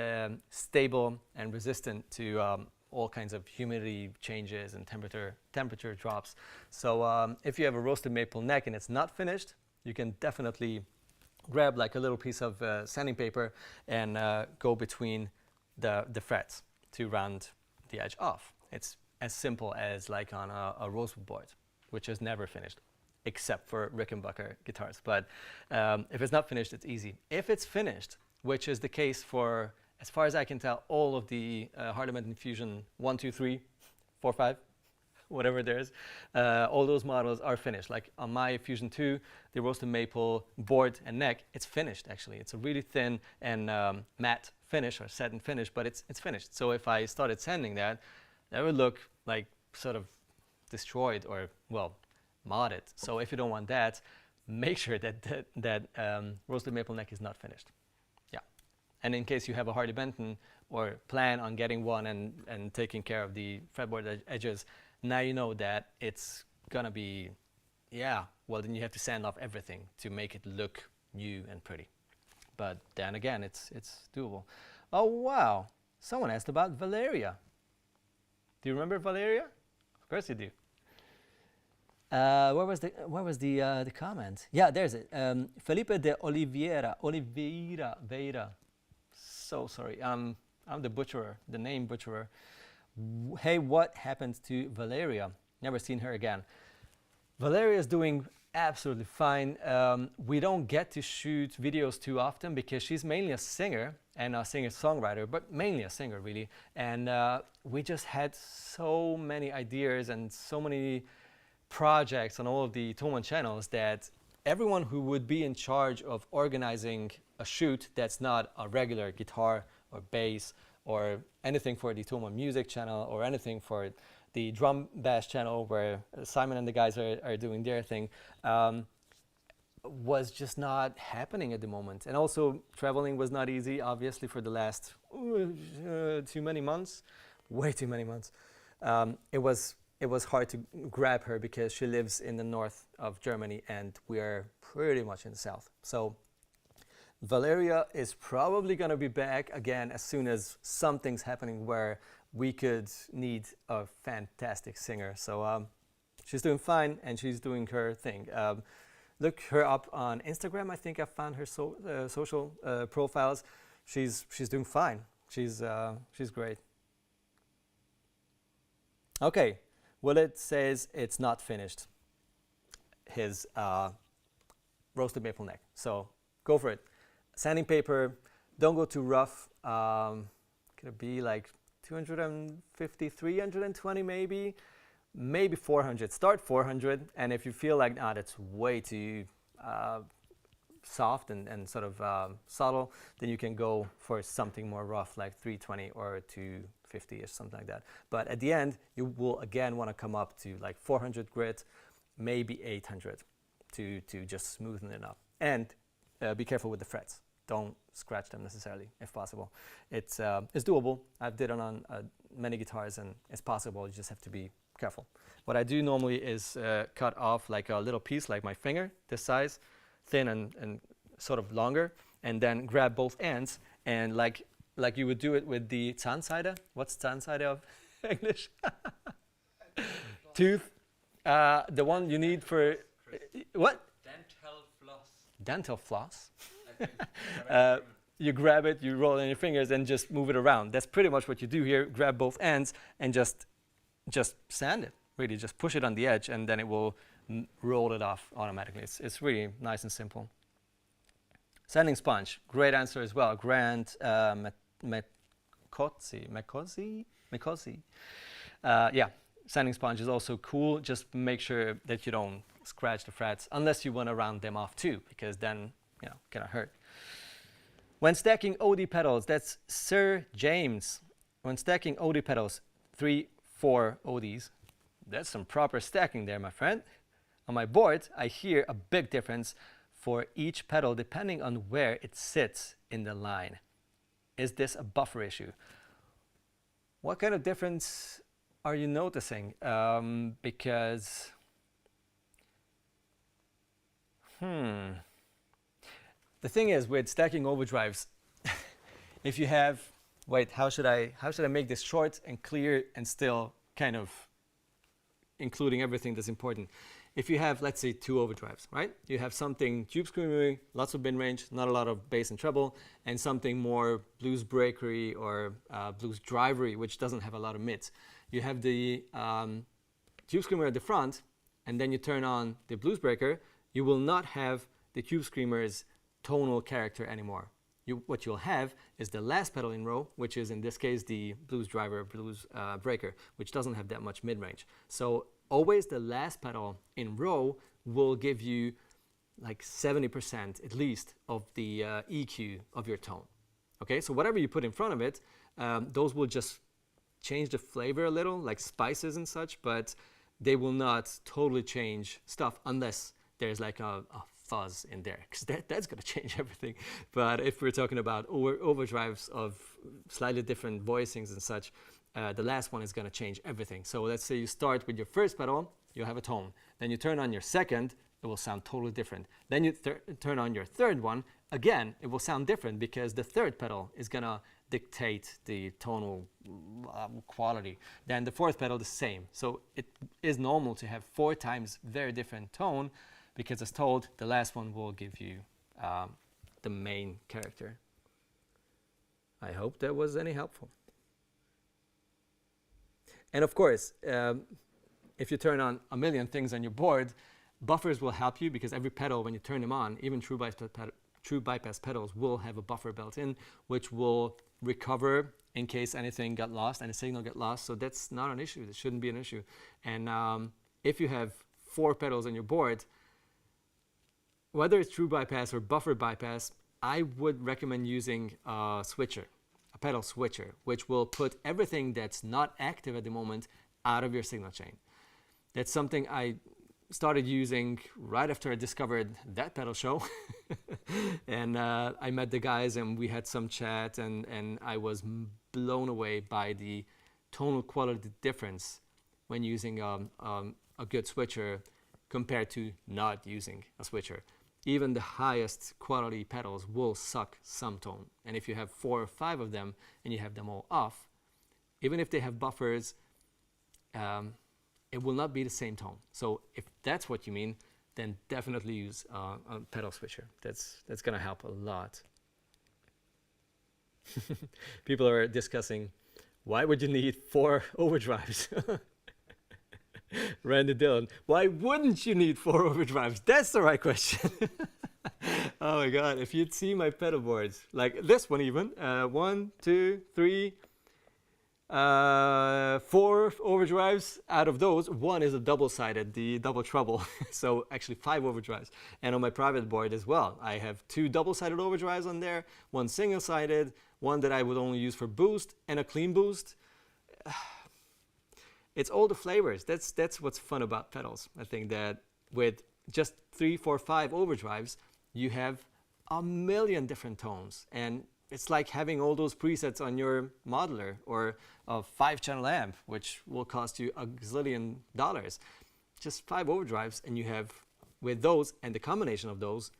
stable and resistant to all kinds of humidity changes and temperature drops. So if you have a roasted maple neck and it's not finished, you can definitely grab like a little piece of sanding paper and go between the frets to round the edge off. It's as simple as like on a rosewood board, which is never finished, except for Rickenbacker guitars. But if it's not finished, it's easy. If it's finished, which is the case for, as far as I can tell, all of the Hardeman Infusion 1, 2, 3, 4, 5, whatever there is, all those models are finished. Like on my Fusion 2, the roasted maple board and neck, it's finished actually. It's a really thin and matte finish or satin finish, but it's finished. So if I started sanding that, that would look like sort of destroyed or, well, modded. So if you don't want that, make sure that roasted maple neck is not finished. Yeah. And in case you have a Hardy Benton or plan on getting one and taking care of the fretboard edges, now you know that it's gonna be, yeah, well then you have to sand off everything to make it look new and pretty. But then again, it's doable. Oh wow, someone asked about Valeria. Do you remember Valeria? Of course you do. Where was the comment? Yeah, there's it. Felipe de Oliveira. So sorry. I'm the butcherer, the name butcherer. Hey, what happened to Valeria? Never seen her again. Valeria is doing absolutely fine. We don't get to shoot videos too often because she's mainly a singer and a singer-songwriter, but mainly a singer really. And we just had so many ideas and so many projects on all of the Thomann channels that everyone who would be in charge of organizing a shoot that's not a regular guitar or bass or anything for the Thomann music channel or anything for the drum bass channel where Simon and the guys are doing their thing, was just not happening at the moment. And also traveling was not easy, obviously, for the last too many months, way too many months. It was hard to grab her because she lives in the north of Germany and we are pretty much in the south. So Valeria is probably going to be back again as soon as something's happening where we could need a fantastic singer. So she's doing fine and she's doing her thing. Look her up on Instagram. I think I found her social profiles. She's doing fine. She's great. Okay, well, it says it's not finished, his roasted maple neck. So go for it. Sanding paper, don't go too rough. Could it be like 250, 320 maybe 400. Start 400, and if you feel like, that's way too soft and sort of subtle, then you can go for something more rough like 320 or 250 or something like that. But at the end, you will again want to come up to like 400 grit, maybe 800 to just smoothen it up. And be careful with the frets. Don't scratch them necessarily, if possible. It's doable. I've did it on many guitars, and it's possible. You just have to be careful. What I do normally is cut off like a little piece, like my finger, this size, thin and sort of longer, and then grab both ends, and like you would do it with the Zahnseide. What's Zahnseide of English? Tooth. The one you need for what? Dental floss. Dental floss. You grab it, you roll it in your fingers, and just move it around. That's pretty much what you do here. Grab both ends and just sand it. Really, just push it on the edge, and then it will roll it off automatically. It's really nice and simple. Sanding sponge, great answer as well. Grant Mekotzi. Yeah, sanding sponge is also cool. Just make sure that you don't scratch the frets unless you want to round them off too, because then gonna hurt. When stacking OD pedals, that's Sir James. When stacking OD pedals, 3, 4 ODs, that's some proper stacking there, my friend. On my board, I hear a big difference for each pedal depending on where it sits in the line. Is this a buffer issue? What kind of difference are you noticing? Because the thing is with stacking overdrives, if you have wait, how should I make this short and clear and still kind of including everything that's important? If you have, let's say, 2 overdrives, right? You have something tube screamery, lots of bin range, not a lot of bass and treble, and something more blues breakery or blues drivery, which doesn't have a lot of mids. You have the tube screamer at the front, and then you turn on the blues breaker. You will not have the tube screamer's tonal character anymore. What you'll have is the last pedal in row, which is in this case the blues driver, blues breaker, which doesn't have that much mid-range. So always the last pedal in row will give you like 70% at least of the EQ of your tone. Okay, so whatever you put in front of it, those will just change the flavor a little, like spices and such, but they will not totally change stuff unless there's like a fuzz in there, because that's going to change everything. But if we're talking about overdrives of slightly different voicings and such, the last one is going to change everything. So let's say you start with your first pedal, you have a tone. Then you turn on your second, it will sound totally different. Then you turn on your third one, again, it will sound different because the third pedal is going to dictate the tonal quality. Then the fourth pedal, the same. So it is normal to have 4 times very different tone, because as told, the last one will give you the main character. I hope that was any helpful. And of course, if you turn on a million things on your board, buffers will help you, because every pedal, when you turn them on, even true bypass pedals will have a buffer built in, which will recover in case anything got lost and the signal got lost. So that's not an issue. It shouldn't be an issue. And if you have 4 pedals on your board, whether it's true bypass or buffer bypass, I would recommend using a switcher, a pedal switcher, which will put everything that's not active at the moment out of your signal chain. That's something I started using right after I discovered that pedal show. And I met the guys and we had some chat, and I was blown away by the tonal quality difference when using a good switcher compared to not using a switcher. Even the highest quality pedals will suck some tone. And if you have 4 or 5 of them and you have them all off, even if they have buffers, it will not be the same tone. So if that's what you mean, then definitely use a pedal switcher. That's gonna help a lot. People are discussing, why would you need 4 overdrives? Randy Dillon, why wouldn't you need 4 overdrives? That's the right question. Oh my God, if you'd see my pedal boards, like this one even, 1, 2, 3, 4 overdrives. Out of those, 1 is a double-sided, the double treble. So actually 5 overdrives. And on my private board as well, I have 2 double-sided overdrives on there, 1 single-sided, 1 that I would only use for boost, and a clean boost. It's all the flavors. That's what's fun about pedals. I think that with just 3, 4, 5 overdrives, you have a million different tones. And it's like having all those presets on your modeler or a 5-channel amp, which will cost you $1 gazillion. Just 5 overdrives, and you have, with those and the combination of those,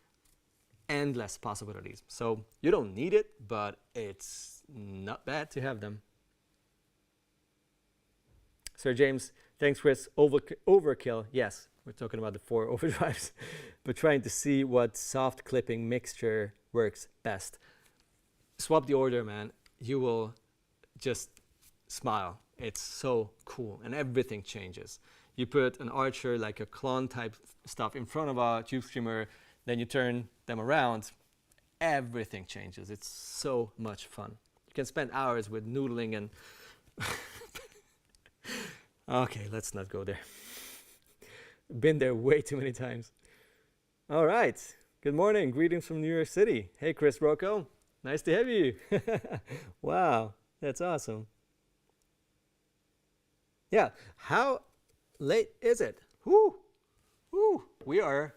endless possibilities. So you don't need it, but it's not bad to have them. Sir James, thanks Kris. Overkill, yes, we're talking about the 4 overdrives, but trying to see what soft clipping mixture works best. Swap the order, man. You will just smile. It's so cool, and everything changes. You put an archer, like a clone type stuff, in front of a tube screamer, then you turn them around, everything changes. It's so much fun. You can spend hours with noodling and okay, let's not go there. Been there way too many times. All right. Good morning. Greetings from New York City. Hey, Kris Rocco. Nice to have you. Wow, that's awesome. Yeah. How late is it? Whoo, whoo. We are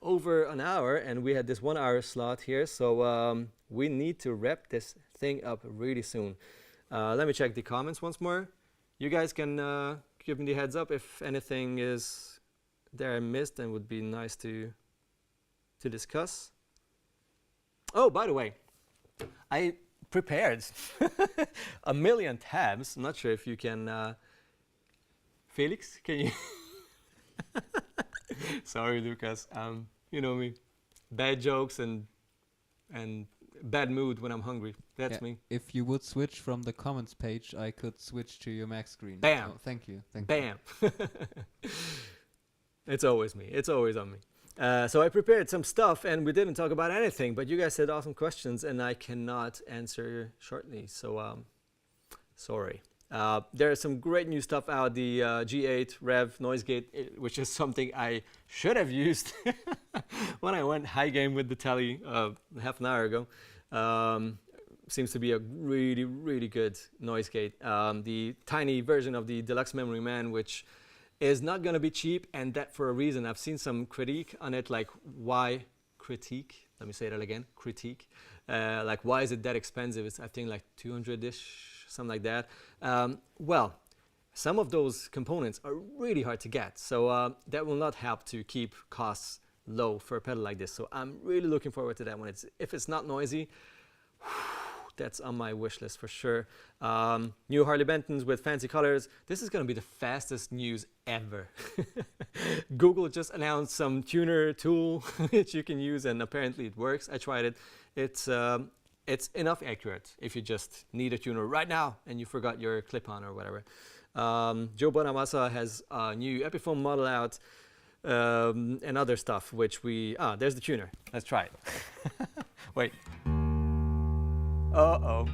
over an hour, and we had this 1 hour slot here, so we need to wrap this thing up really soon. Let me check the comments once more. You guys can give me the heads up if anything is there I missed and would be nice to discuss. Oh, by the way, I prepared a million tabs. I'm not sure if you can. Felix, can you? Sorry, Lucas. You know me. Bad jokes and bad mood when I'm hungry. That's me. If you would switch from the comments page, I could switch to your Mac screen. Bam. Oh, thank you. Thank Bam. It's always me. It's always on me. So I prepared some stuff, and we didn't talk about anything, but you guys had awesome questions, and I cannot answer shortly. So sorry. There's some great new stuff out, the G8 Rev Noise Gate, which is something I should have used when I went high game with the Tele half an hour ago. Seems to be a really, really good noise gate. The tiny version of the Deluxe Memory Man, which is not going to be cheap, and that for a reason. I've seen some critique on it, like why critique? Let me say that again, critique. Like why is it that expensive? It's I think like 200-ish. Something like that. Well, some of those components are really hard to get, so that will not help to keep costs low for a pedal like this. So I'm really looking forward to that one. If it's not noisy, that's on my wish list for sure. New Harley Bentons with fancy colors. This is going to be the fastest news ever. Google just announced some tuner tool that you can use, and apparently it works. I tried it. It's enough accurate if you just need a tuner right now and you forgot your clip-on or whatever. Joe Bonamassa has a new Epiphone model out and other stuff, which we... there's the tuner. Let's try it. Wait. Uh-oh.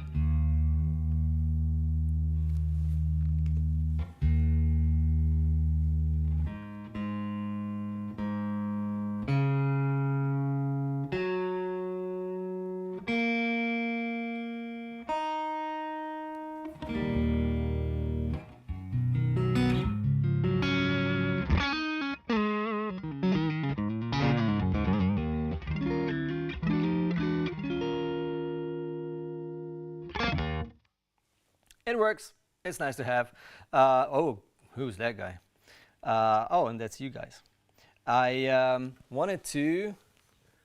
It works. It's nice to have. Oh, who's that guy? Oh, and that's you guys. I wanted to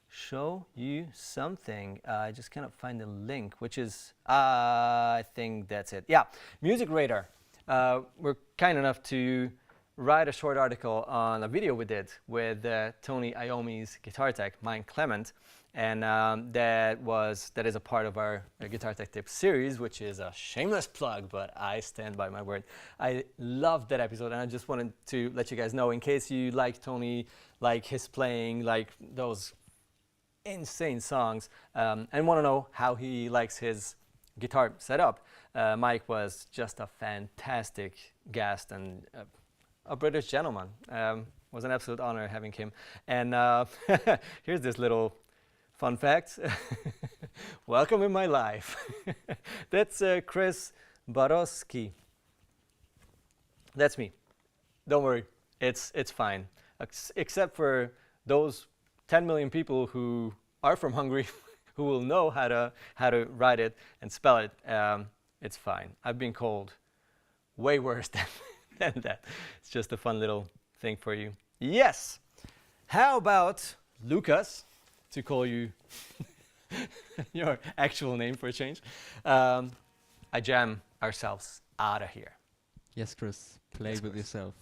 show you something. I just cannot find the link, which is, I think that's it. Yeah, Music Radar. We're kind enough to write a short article on a video we did with Tony Iommi's guitar tech, mine Clement. And that is a part of our Guitar Tech Tips series, which is a shameless plug, but I stand by my word. I loved that episode, and I just wanted to let you guys know, in case you like Tony, like his playing, like those insane songs, and want to know how he likes his guitar setup, Mike was just a fantastic guest and a British gentleman. Was an absolute honor having him. And here's this little fun fact. Welcome in my life. That's Kris Borowski. That's me. Don't worry, it's fine. Except for those 10 million people who are from Hungary, who will know how to write it and spell it. It's fine. I've been called way worse than that. It's just a fun little thing for you. Yes. How about Lucas? To call you your actual name for a change. I jam ourselves out of here. Yes, Kris, play Yes, with Kris. yourself.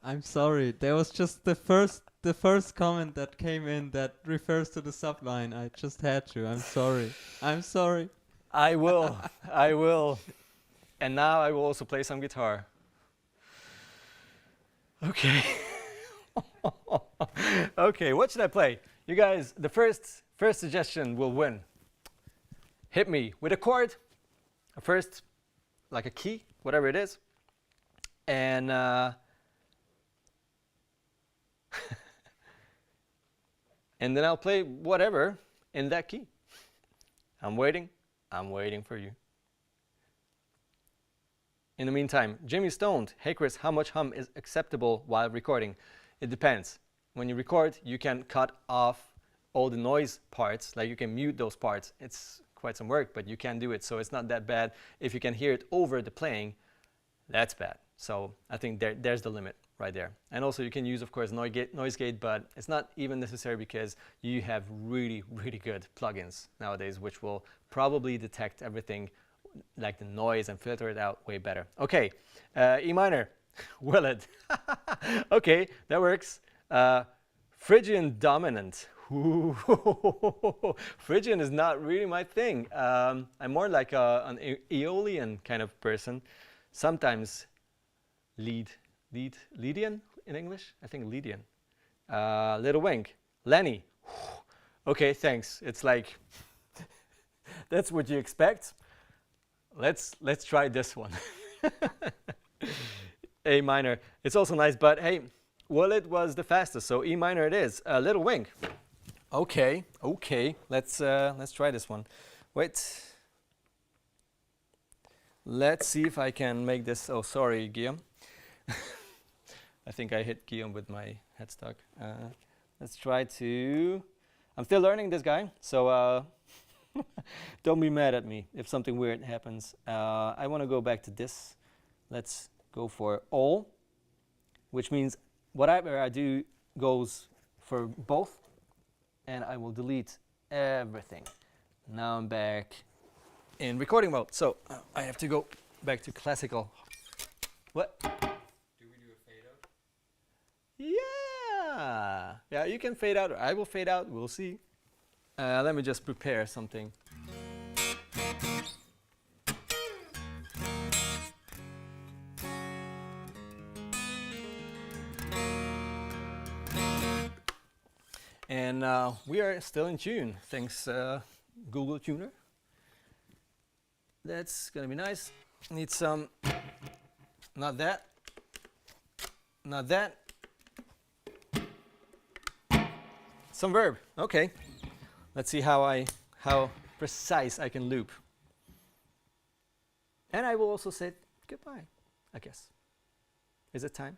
I'm sorry, there was just the first comment that came in that refers to the subline. I just had to. I'm sorry. I'm sorry. I will. And now I will also play some guitar. Okay. Okay, what should I play? You guys, the first suggestion will win. Hit me with a chord, a first, like a key, whatever it is, and and then I'll play whatever in that key. I'm waiting for you. In the meantime, Jimmy Stoned, hey Kris, how much hum is acceptable while recording? It depends. When you record, you can cut off all the noise parts, like you can mute those parts. It's quite some work, but you can do it, so it's not that bad. If you can hear it over the playing, that's bad. So I think there's the limit. right there. And also you can use, of course, noise gate, but it's not even necessary because you have really, really good plugins nowadays, which will probably detect everything like the noise and filter it out way better. Okay, E minor, will it? Okay, that works. Phrygian dominant. Ooh, Phrygian is not really my thing. I'm more like an Aeolian kind of person. Sometimes Lydian in English? I think Lydian. Little Wink. Lenny. Okay, thanks. It's like, that's what you expect. Let's try this one. A minor. It's also nice, but hey, well, it was the fastest, so E minor it is. Little Wink. Okay, okay. Let's try this one. Wait. Let's see if I can make this. Oh, sorry, Guillaume. I think I hit Guillaume with my headstock. Let's try to. I'm still learning this guy, so don't be mad at me if something weird happens. I want to go back to this. Let's go for all, which means whatever I do goes for both, and I will delete everything. Now I'm back in recording mode, so I have to go back to classical. What? Do we do a fade out? Yeah! Yeah, you can fade out, or I will fade out, we'll see. Let me just prepare something. And we are still in tune, thanks Google Tuner. That's gonna be nice. Need some, not that, not that. Some verb, okay. Let's see how precise I can loop. And I will also say goodbye, I guess. Is it time?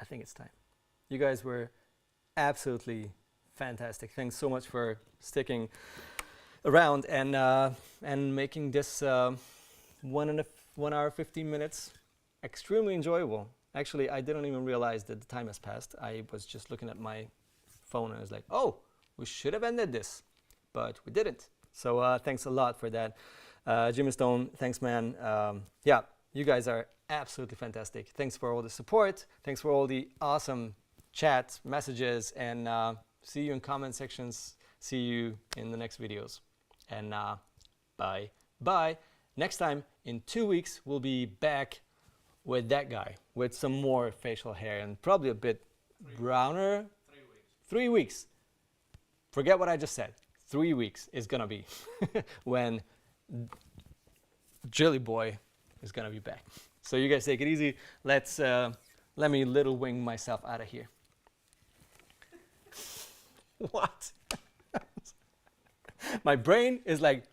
I think it's time. You guys were absolutely fantastic. Thanks so much for sticking around and making this 1 hour 15 minutes extremely enjoyable. Actually, I didn't even realize that the time has passed. I was just looking at my phone and I was like, oh, we should have ended this, but we didn't. So thanks a lot for that. Jimmy Stone, thanks, man. Yeah, you guys are absolutely fantastic. Thanks for all the support. Thanks for all the awesome chat messages, and see you in comment sections. See you in the next videos. And bye. Bye. Next time, in 2 weeks, we'll be back with that guy with some more facial hair and probably a bit browner. 3 weeks. 3 weeks. Forget what I just said. 3 weeks is gonna be when Jilly Boy is gonna be back. So you guys take it easy. Let me little wing myself out of here. What? My brain is like